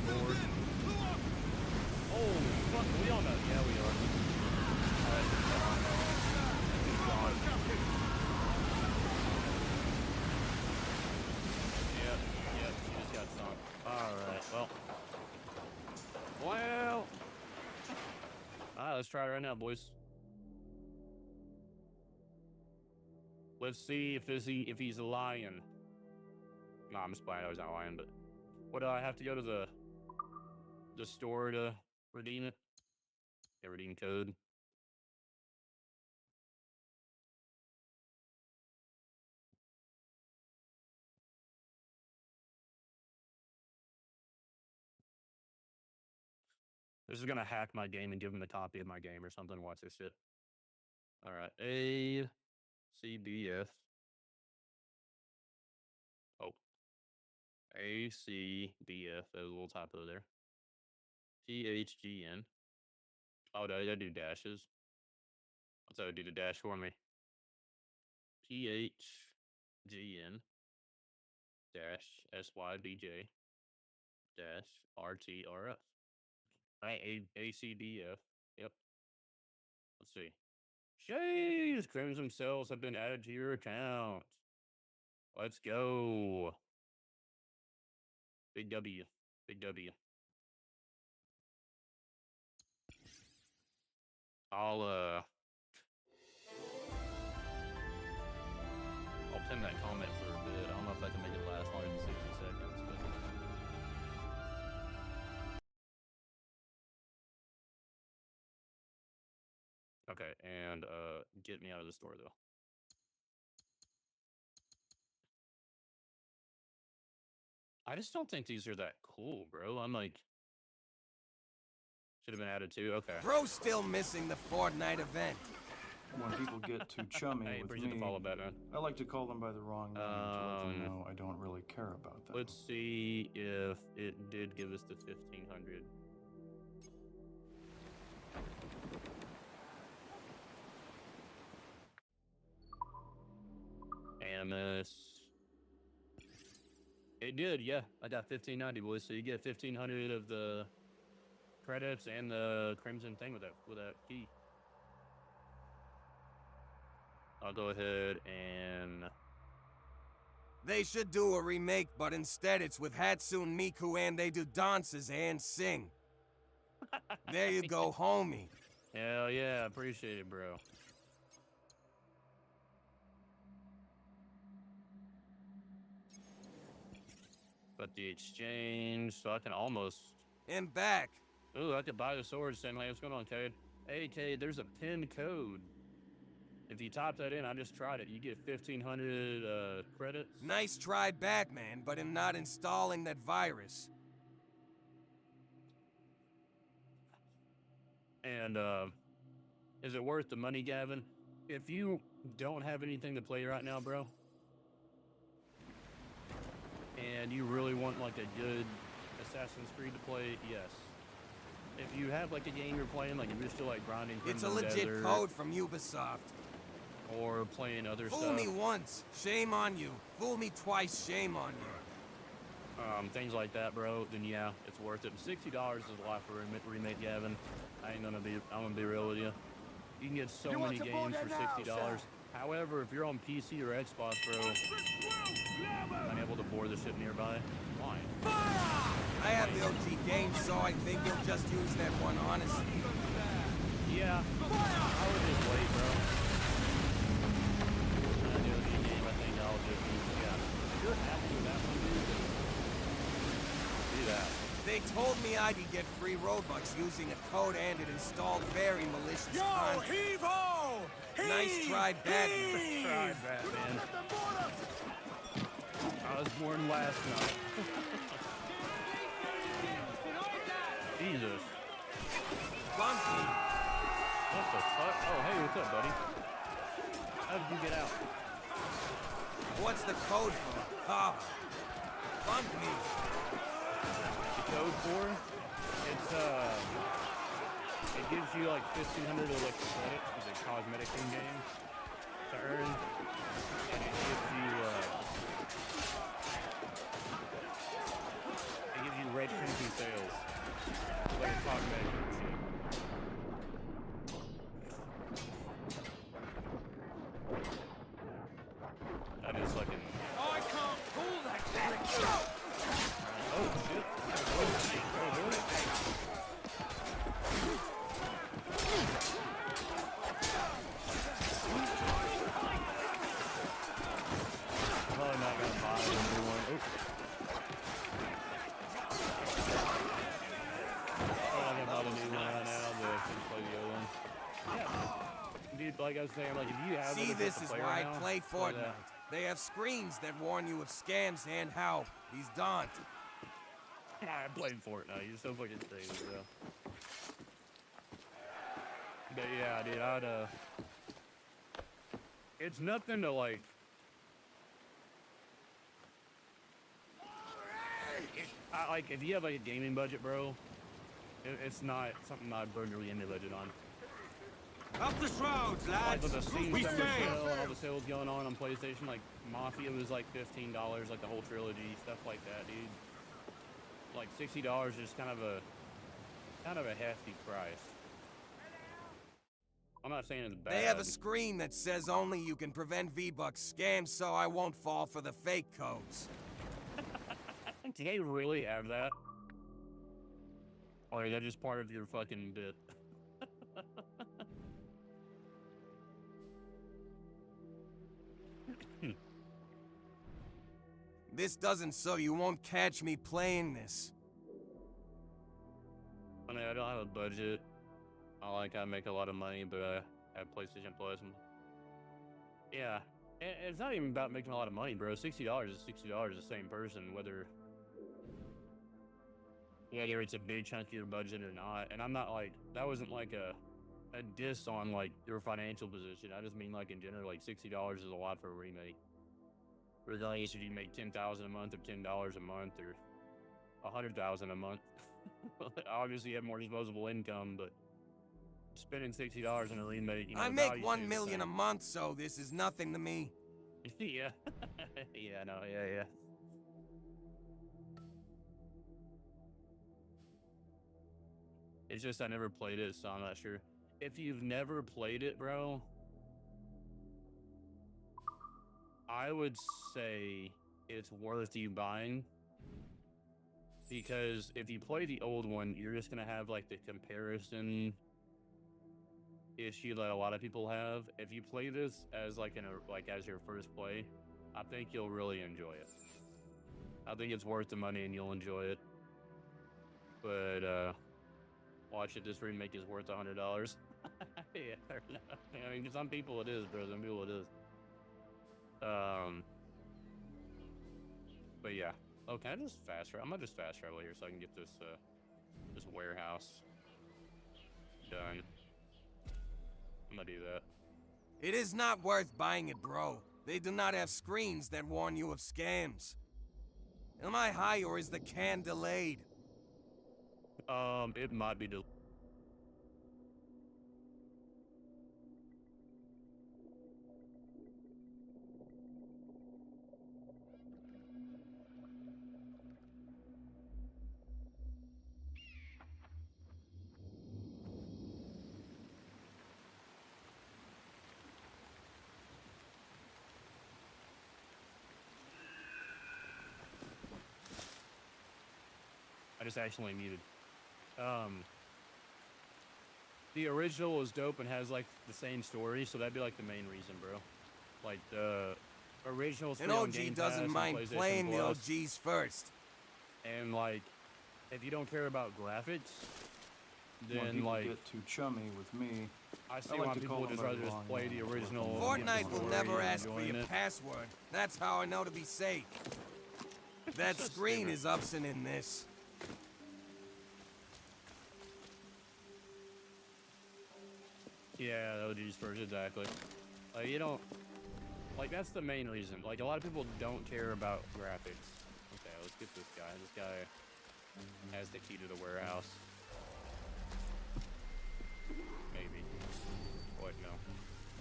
Oh, fuck, are we on that? Yeah, we are. Alright. He's gone. Yep, she just got sunk. Alright, well. Alright, let's try it right now, boys. Let's see if he's a lion. No, I'm just playing. I was not lying, but what do I have to go to the store to redeem it? Yeah, redeem code. This is gonna hack my game and give him a copy of my game or something. Watch this shit. All right, ACDF. Oh, ACDF. There's a little typo there. THGN. Oh, did I do dashes? Let's do the dash for me. THGN dash SYBJ dash RTRS. Alright, ACDF. Yep. Let's see. Jeez, Crimson cells have been added to your account. Let's go. Big W. Big W. I'll pin that comment for a bit. I don't know if I can make it last longer than 60 seconds, but okay, and get me out of the store though. I just don't think these are that cool, bro. I'm like, should have been added too. Okay. Bro's still missing the Fortnite event. when people get too chummy Hey, with appreciate the me, follow back, man. I like to call them by the wrong name to let them know I don't really care about them. Let's see if it did give us the 1500. Animus. It did, yeah. I got 1590, boys. So you get 1500 of the credits and the crimson thing with that key. I'll go ahead and They should do a remake, but instead it's with Hatsune Miku and they do dances and sing. There you go, homie. hell yeah, appreciate it, bro. But the exchange, so I can almost. And back. Ooh, I could buy the sword. Saying, hey, what's going on, Cade? Hey, Cade, there's a pin code. If you type that in, I just tried it. You get 1500 credits. Nice try, Batman, but I'm not installing that virus. And is it worth the money, Gavin? If you don't have anything to play right now, bro, and you really want like a good Assassin's Creed to play, yes. If you have like a game you're playing, like if you're still like grinding It's a Crimson legit Desert, code from Ubisoft. or playing other Fool stuff, me once, shame on you. Fool me twice, shame on you. things like that, bro, then yeah, it's worth it. $60 is a lot for a remake, Gavin. I'm gonna be real with you. You can get so many games for $60. However, if you're on PC or Xbox, bro, unable to board the ship nearby, fine. I have the OG game, so I think you'll just use that one, honestly. Yeah, I would just wait, bro. The OG game, I think I'll just use, yeah. If you're happy with that one, dude, then do that. They told me I could get free Robux using a code and it installed very malicious content. Heave-ho! Nice try, Batman. Try, Batman. I was born last night. Jesus. Bumpy. What the fuck? Oh, hey, what's up, buddy? How did you get out? What's the code for? Ah. Bump me. The code for it's it gives you like 1500 electric credits for the cosmetic in game to earn, and it gives you red crimson sales like a cosmetic currency. That is like an I can't pull that trick. oh shit. Oh, really? Probably not gonna buy a new one. Oh. Probably not gonna buy the new one right now, but I can play the old one. Yeah. Dude, like I was saying, like if you have See, it, this is why I play Fortnite. that. They have screens that warn you of scams and how. He's Daunt. I played Fortnite. You're so fucking stupid, bro. But yeah, dude, it's nothing to like. Like if you have like a gaming budget, bro, it's not something I'd burn really into budget on. Up the shrouds, Like lads! with the Steam We Summer stay! Sale and all the sales going on PlayStation, like Mafia was like $15, like the whole trilogy, stuff like that, dude. Like $60 is kind of a hefty price. I'm not saying it's bad. They have a screen that says only you can prevent V-Bucks scams, so I won't fall for the fake codes. Do they really have that? Or is that just part of your fucking bit? This doesn't, so you won't catch me playing this. I mean, I don't have a budget. I make a lot of money, but I have PlayStation Plus. And yeah, and it's not even about making a lot of money, bro. $60 is $60 the same person, whether yeah, it's a big chunk of your budget or not. And I'm not like that wasn't like a a diss on like your financial position. I just mean like in general, like $60 is a lot for a remake. Regardless if you make $10,000 a month or $10 a month or $100,000 a month. Obviously, you have more disposable income, but spending $60 on a remake, you know, I the make value $1 stays the million a same. month, so this is nothing to me. Yeah. Yeah, no, yeah. It's just I never played it, so I'm not sure. If you've never played it, bro, I would say it's worth you buying. Because if you play the old one, you're just gonna have like the comparison issue that a lot of people have. If you play this as like as your first play, I think you'll really enjoy it. I think it's worth the money and you'll enjoy it. But watch it. This remake is worth $100. Yeah, I mean, some people it is, bro. Some people it is. But yeah. Oh, can I just fast travel? I'm gonna just fast travel here so I can get this this warehouse done. I'm gonna do that. It is not worth buying it, bro. They do not have screens that warn you of scams. Am I high or is the can delayed? It might be delayed. I just accidentally muted. The original is dope and has like the same story, so that'd be like the main reason, bro. Like the original's An free on OG Game Pass doesn't and mind PlayStation playing the Plus. OGs first. And like, if you don't care about graphics, When then people like, get too chummy with me, I see I like why to people call would them just by rather the just wrong play name. the original. get the Fortnite will story never and ask for enjoying your it. password. That's how I know to be safe. That So screen stupid. is absent in this. Yeah, the OG's first, exactly. Like, you don't... Like, that's the main reason. Like, a lot of people don't care about graphics. Okay, let's get this guy. This guy has the key to the warehouse. Maybe. What, no.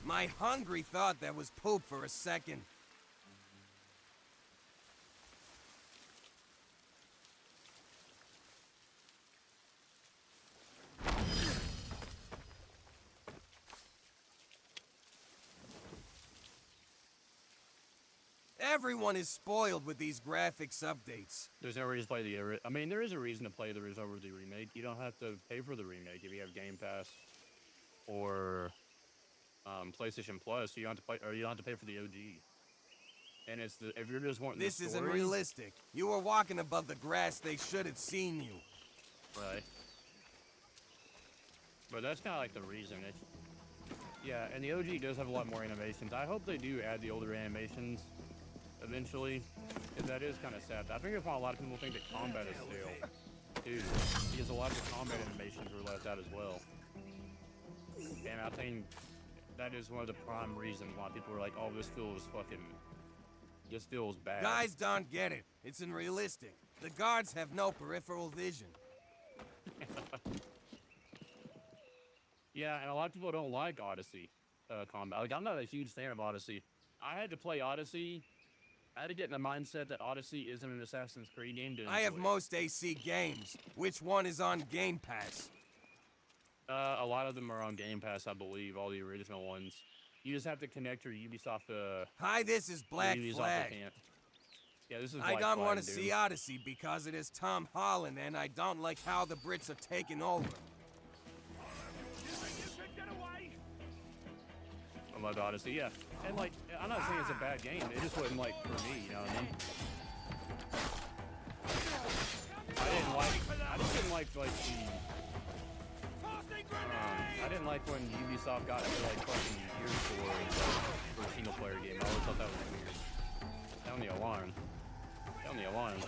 My hungry thought that was poop for a second. Everyone is spoiled with these graphics updates. There's no reason to play the... I mean, there is a reason to play the over the remake. You don't have to pay for the remake if you have Game Pass or PlayStation Plus. You don't have to play, or you don't have to pay for the OG. And it's the if you're just wanting This the isn't story, realistic. You were walking above the grass, they should have seen you. right? But that's kind of like the reason. Yeah, and the OG does have a lot more animations. I hope they do add the older animations eventually, because that is kind of sad. I think it's why a lot of people think that combat is stale, too, because a lot of the combat animations were left out as well. And I think that is one of the prime reasons why people are like, oh, this feels bad. Guys don't get it. It's unrealistic. The guards have no peripheral vision. Yeah, and a lot of people don't like Odyssey combat. Like, I'm not a huge fan of Odyssey. I had to play Odyssey. I had to get in the mindset that Odyssey isn't an Assassin's Creed game to I have enjoy it. most AC games. Which one is on Game Pass? A lot of them are on Game Pass, I believe, all the original ones. You just have to connect your Ubisoft Hi, this is Black Ubisoft Flag. account. Yeah, this is I Black don't Flag, want to dude. see Odyssey because it is Tom Holland and I don't like how the Brits are taking over. I love Odyssey, yeah. And like, I'm not saying it's a bad game. It just wasn't like for me, you know what I mean? I just didn't like the. I didn't like when Ubisoft got into like fucking Gears for a single player game. I always thought that was weird. Down the alarm. Down the alarm.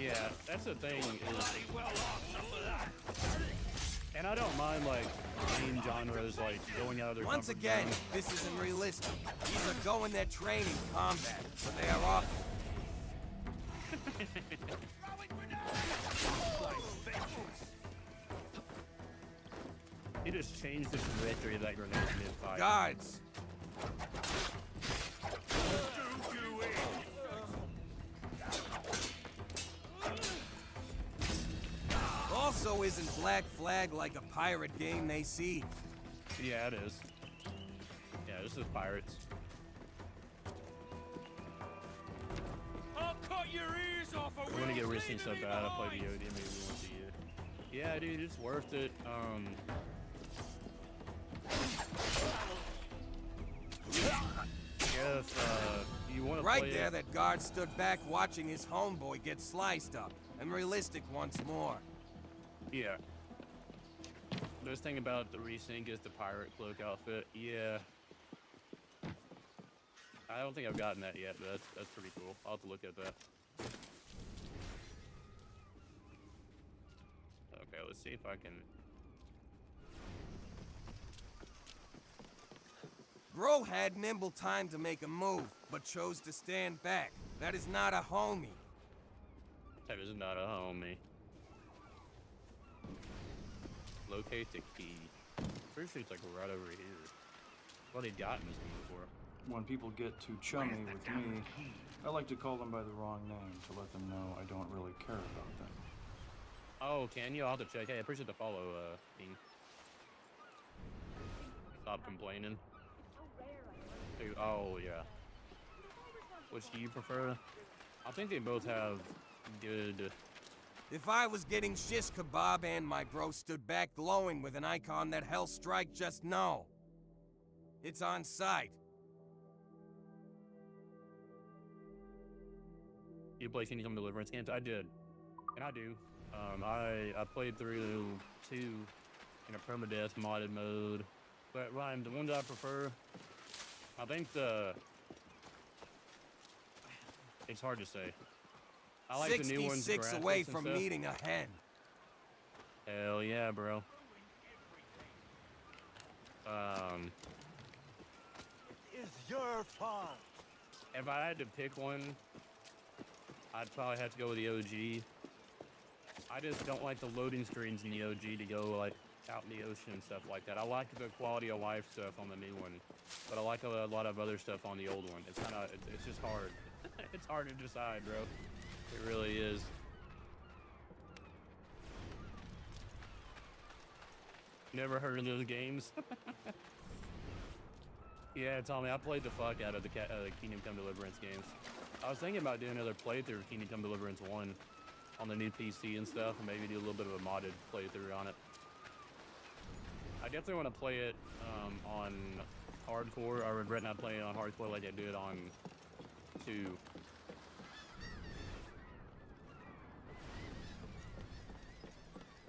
Yeah, that's the thing. Is, Bloody well off some of that. and I don't mind like game genres like going out of their Once comfort again, zone. this isn't realistic. These are going their training combat, but they are awful. He just changed the trajectory of that grenade mid-fight. Guards! Also, isn't Black Flag like a pirate game they see? Yeah, it is. Yeah, this is Pirates. I'll cut your ears off. I want to get Resyned so bad. I played the OD maybe once a year. Yeah, dude, it's worth it. If you want to Right play there, it, that guard stood back watching his homeboy get sliced up. And realistic once more. yeah. This thing about the Resync is the pirate cloak outfit. Yeah. I don't think I've gotten that yet, but that's pretty cool. I'll have to look at that. Okay, let's see if I can. Bro had nimble time to make a move, but chose to stand back. That is not a homie. That is not a homie. Locate the key. Pretty sure it's like right over here. Well, they've gotten this one before. When people get too chummy with me, I like to call them by the wrong name to let them know I don't really care about them. Oh, can you? I'll have to check. Hey, I appreciate the follow, King. Stop complaining. Dude, oh, yeah. Which do you prefer? I think they both have good... If I was getting shish kebab and my bro stood back glowing with an icon that hell strike, just know. It's on site. You play Kingdom Deliverance games? I did. And I do. I played through 2 in a permadeath modded mode. But Ryan, the one that I prefer, I think it's hard to say. I like the new ones. 66 away from meeting a hen. Hell yeah, bro. It's your fault. If I had to pick one, I'd probably have to go with the OG. I just don't like the loading screens in the OG to go like out in the ocean and stuff like that. I like the quality of life stuff on the new one, but I like a lot of other stuff on the old one. It's kind of, it's just hard. It's hard to decide, bro. It really is. Never heard of those games? Yeah, Tommy, I played the fuck out of the Kingdom Come Deliverance games. I was thinking about doing another playthrough of Kingdom Come Deliverance 1 on the new PC and stuff, and maybe do a little bit of a modded playthrough on it. I definitely want to play it on hardcore. I regret not playing it on hardcore like I did on 2.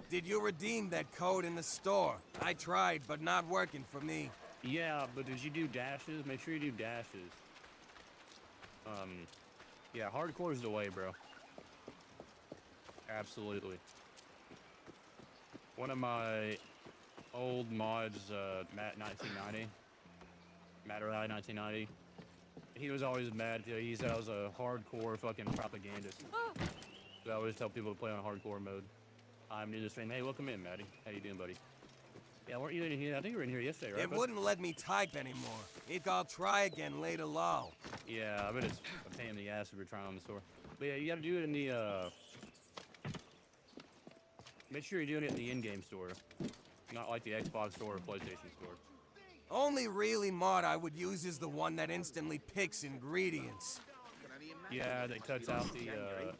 Did you redeem that code in the store? I tried, but not working for me. Yeah, but did you do dashes? Make sure you do dashes. Yeah, hardcore is the way, bro. Absolutely. One of my old mods, Matt 1990, Matt or I 1990, he was always mad. He said I was a hardcore fucking propagandist. So I always tell people to play on hardcore mode. I'm new to the stream. Hey, welcome in, Maddie. How you doing, buddy? Yeah, weren't you in here? I think you were in here yesterday, right? It bud? wouldn't let me type anymore. I'll try again later, lol. Yeah, I bet it's a pain in the ass if you're trying on the store. But yeah, you gotta do it in the, make sure you're doing it in the in-game store. Not like the Xbox store or PlayStation store. Only really mod I would use is the one that instantly picks ingredients. Yeah, that cuts out the,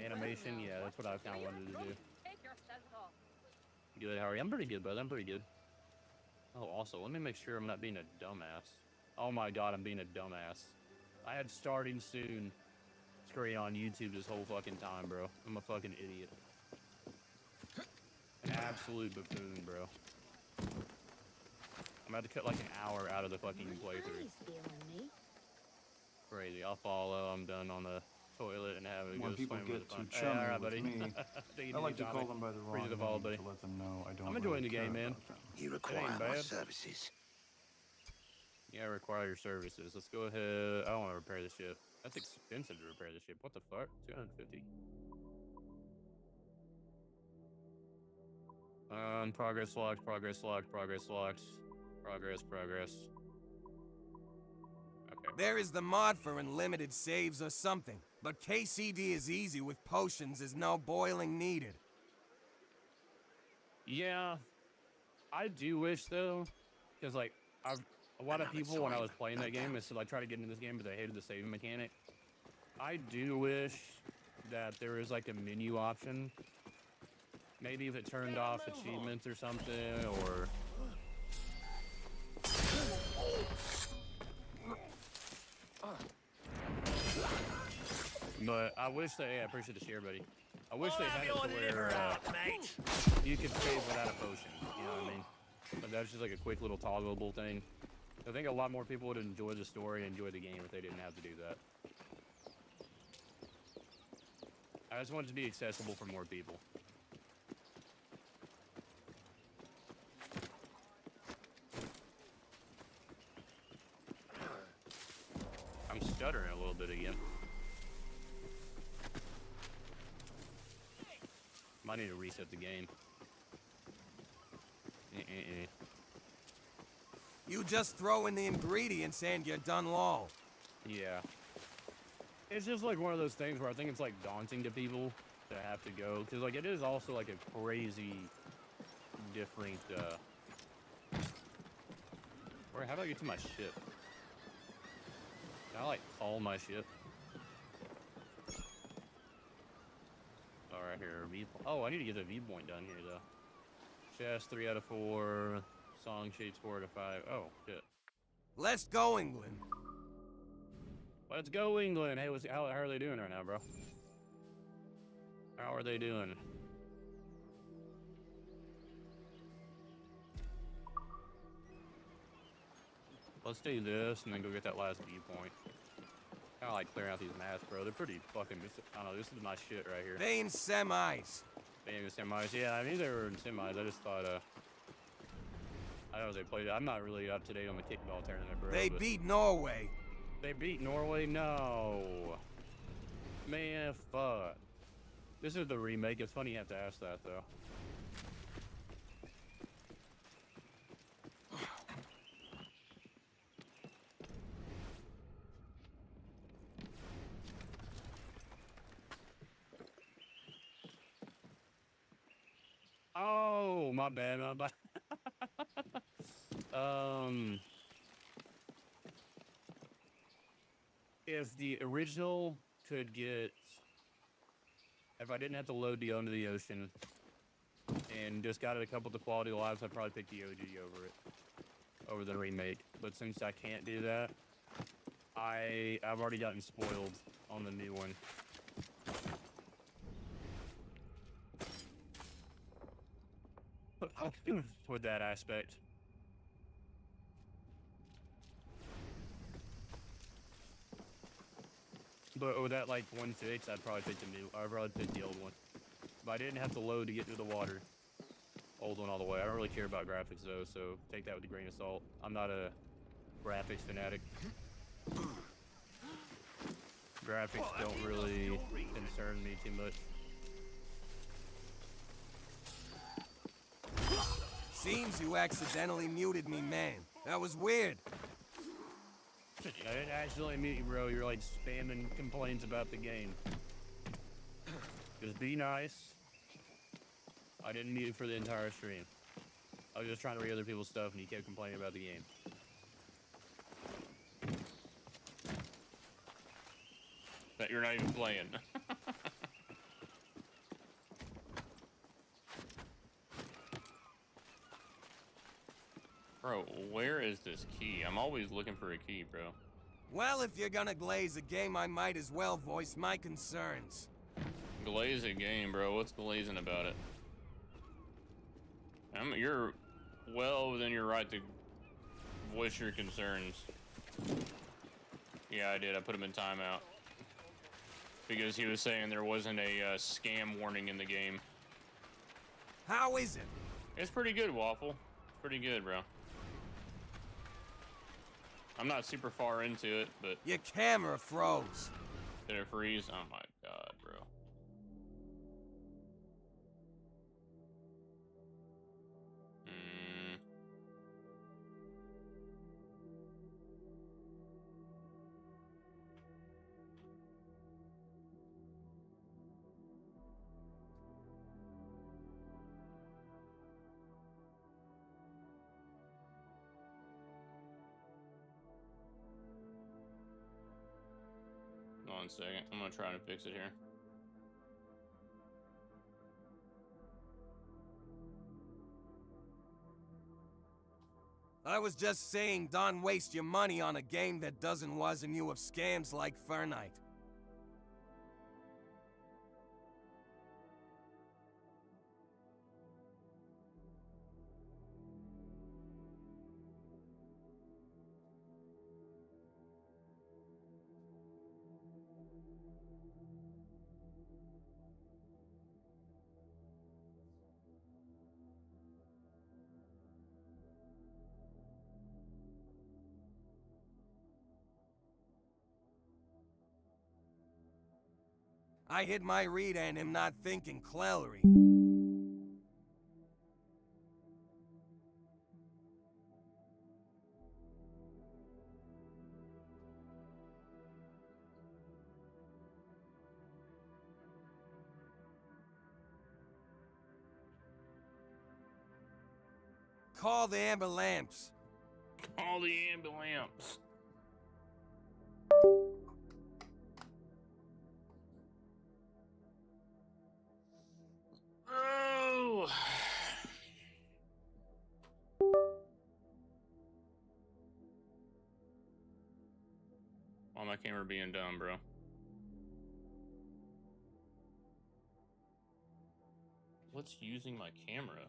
animation. Yeah, that's what I kinda wanted to do. Good, how are you? I'm pretty good, brother. I'm pretty good. Oh, also, let me make sure I'm not being a dumbass. Oh my god, I'm being a dumbass. I had starting soon screen on YouTube this whole fucking time, bro. I'm a fucking idiot. An absolute buffoon, bro. I'm about to cut like an hour out of the fucking playthrough. Crazy. I'll follow. I'm done on the toilet and have a When good people swim with get fun. too chummy all right, with buddy. me, Take it I like easy, to call Tommy. them by the wrong Appreciate the name follow, buddy. to let them know I don't I'm enjoying really the care game, man. about them. You require ain't my bad. services. Yeah, I require your services. Let's go ahead. I don't want to repair the ship. That's expensive to repair the ship. What the fuck? 250. Progress logs, progress logs, progress logs. Progress. Okay. There is the mod for unlimited saves or something, but KCD is easy with potions, is no boiling needed. Yeah, I do wish though, because like a lot of people when I was playing that game, is like try to get into this game, but they hated the saving mechanic. I do wish that there was like a menu option. Maybe if it turned off achievements or something, or but I wish they. Yeah, I appreciate the share, buddy. I wish they had it to where you could save without a potion. You know what I mean? But that's just like a quick little toggleable thing. I think a lot more people would enjoy the story and enjoy the game if they didn't have to do that. I just want it to be accessible for more people. I'm stuttering a little bit again. Might need to reset the game. You just throw in the ingredients and you're done lol. Yeah. It's just like one of those things where I think it's like daunting to people to have to go. Because like it is also like a crazy different how do I get to my ship? Can I like call my ship? Alright, here, oh, I need to get the viewpoint done here though. Chest 3 out of 4. Song shades 4 out of 5. Oh, shit. Let's go, England. Let's go, England. Hey, how are they doing right now, bro? How are they doing? Let's do this and then go get that last viewpoint. Kind of like clearing out these maps, bro. They're pretty fucking. I don't know. This is my shit right here. They in semis. They in semis. Yeah, I knew they were in semis. I just thought, I don't know if they played. I'm not really up to date on the kickball tournament, bro. They beat Norway. They beat Norway? No. Man, fuck. This is the remake. It's funny you have to ask that, though. Oh, my bad, my bad. If the original could get, if I didn't have to load the onto the ocean and just got it a couple of the quality of lives, I'd probably pick the OG over the remake. But since I can't do that, I've already gotten spoiled on the new one. With that aspect. But with that like 1 fix, I'd probably pick the old one. But I didn't have to load to get through the water. Old one all the way. I don't really care about graphics though, so take that with a grain of salt. I'm not a graphics fanatic. Graphics don't really concern me too much. Seems you accidentally muted me, man. That was weird. I didn't accidentally mute you, bro. You're like spamming complaints about the game. Just be nice. I didn't mute you for the entire stream. I was just trying to read other people's stuff and you kept complaining about the game. That you're not even playing. Bro, where is this key? I'm always looking for a key, bro. Well, if you're gonna glaze a game, I might as well voice my concerns. Glaze a game, bro. What's glazing about it? You're well within your right to voice your concerns. Yeah, I did. I put them in timeout. because he was saying there wasn't a scam warning in the game. How is it? It's pretty good, Waffle. It's pretty good, bro. I'm not super far into it, but... Your camera froze. Did it freeze? Oh my god, bro. One second. I'm gonna try to fix it here. I was just saying, don't waste your money on a game that doesn't warn you of scams like Fernite. I hit my read and am not thinking clearly. Call the ambulance. Call the ambulance. Oh. Why my camera being dumb, bro? What's using my camera?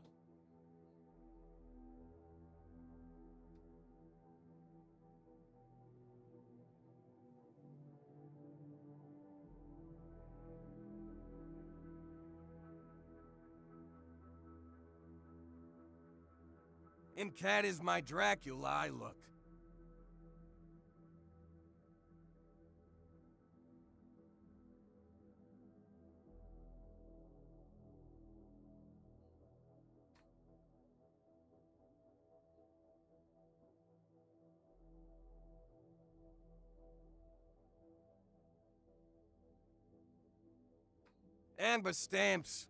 Cat is my Dracula, I look. Amber stamps.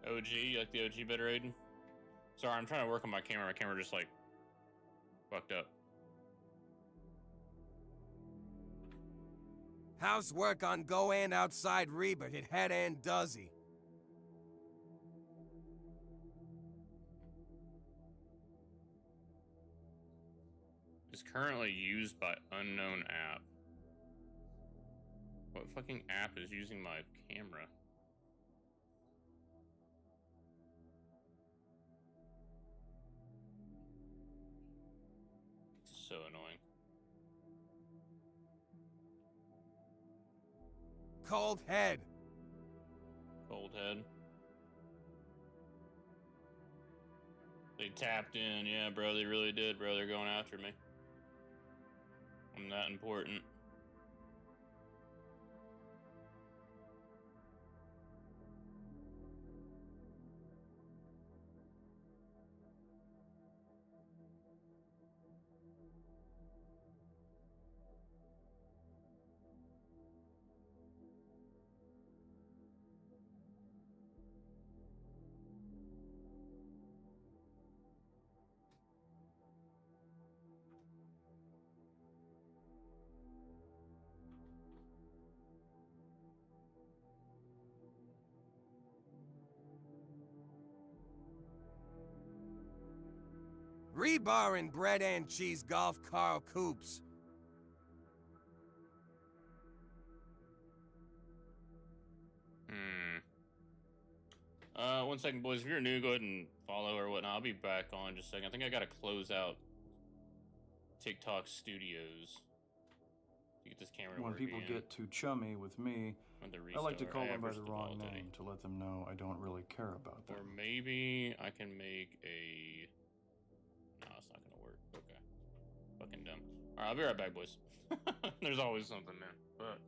OG, you like the OG better, Aiden? Sorry, I'm trying to work on my camera. My camera just like fucked up. Housework on Go and Outside Reba hit head and dozy. Is currently used by unknown app. What fucking app is using my camera? So annoying. Cold head. Cold head. They tapped in, yeah, bro. They really did, bro. They're going after me. I'm that important. Rebar and bread and cheese golf Carl Coops. One second, boys. If you're new, go ahead and follow or whatnot. I'll be back on in just a second. I think I gotta close out TikTok Studios to get this camera to When work people again. get too chummy with me, I like to call them by the wrong name to let them know I don't really care about them. Or maybe I can make a... No, it's not gonna work. Okay. Fucking dumb. Alright, I'll be right back, boys. There's always something, man. But...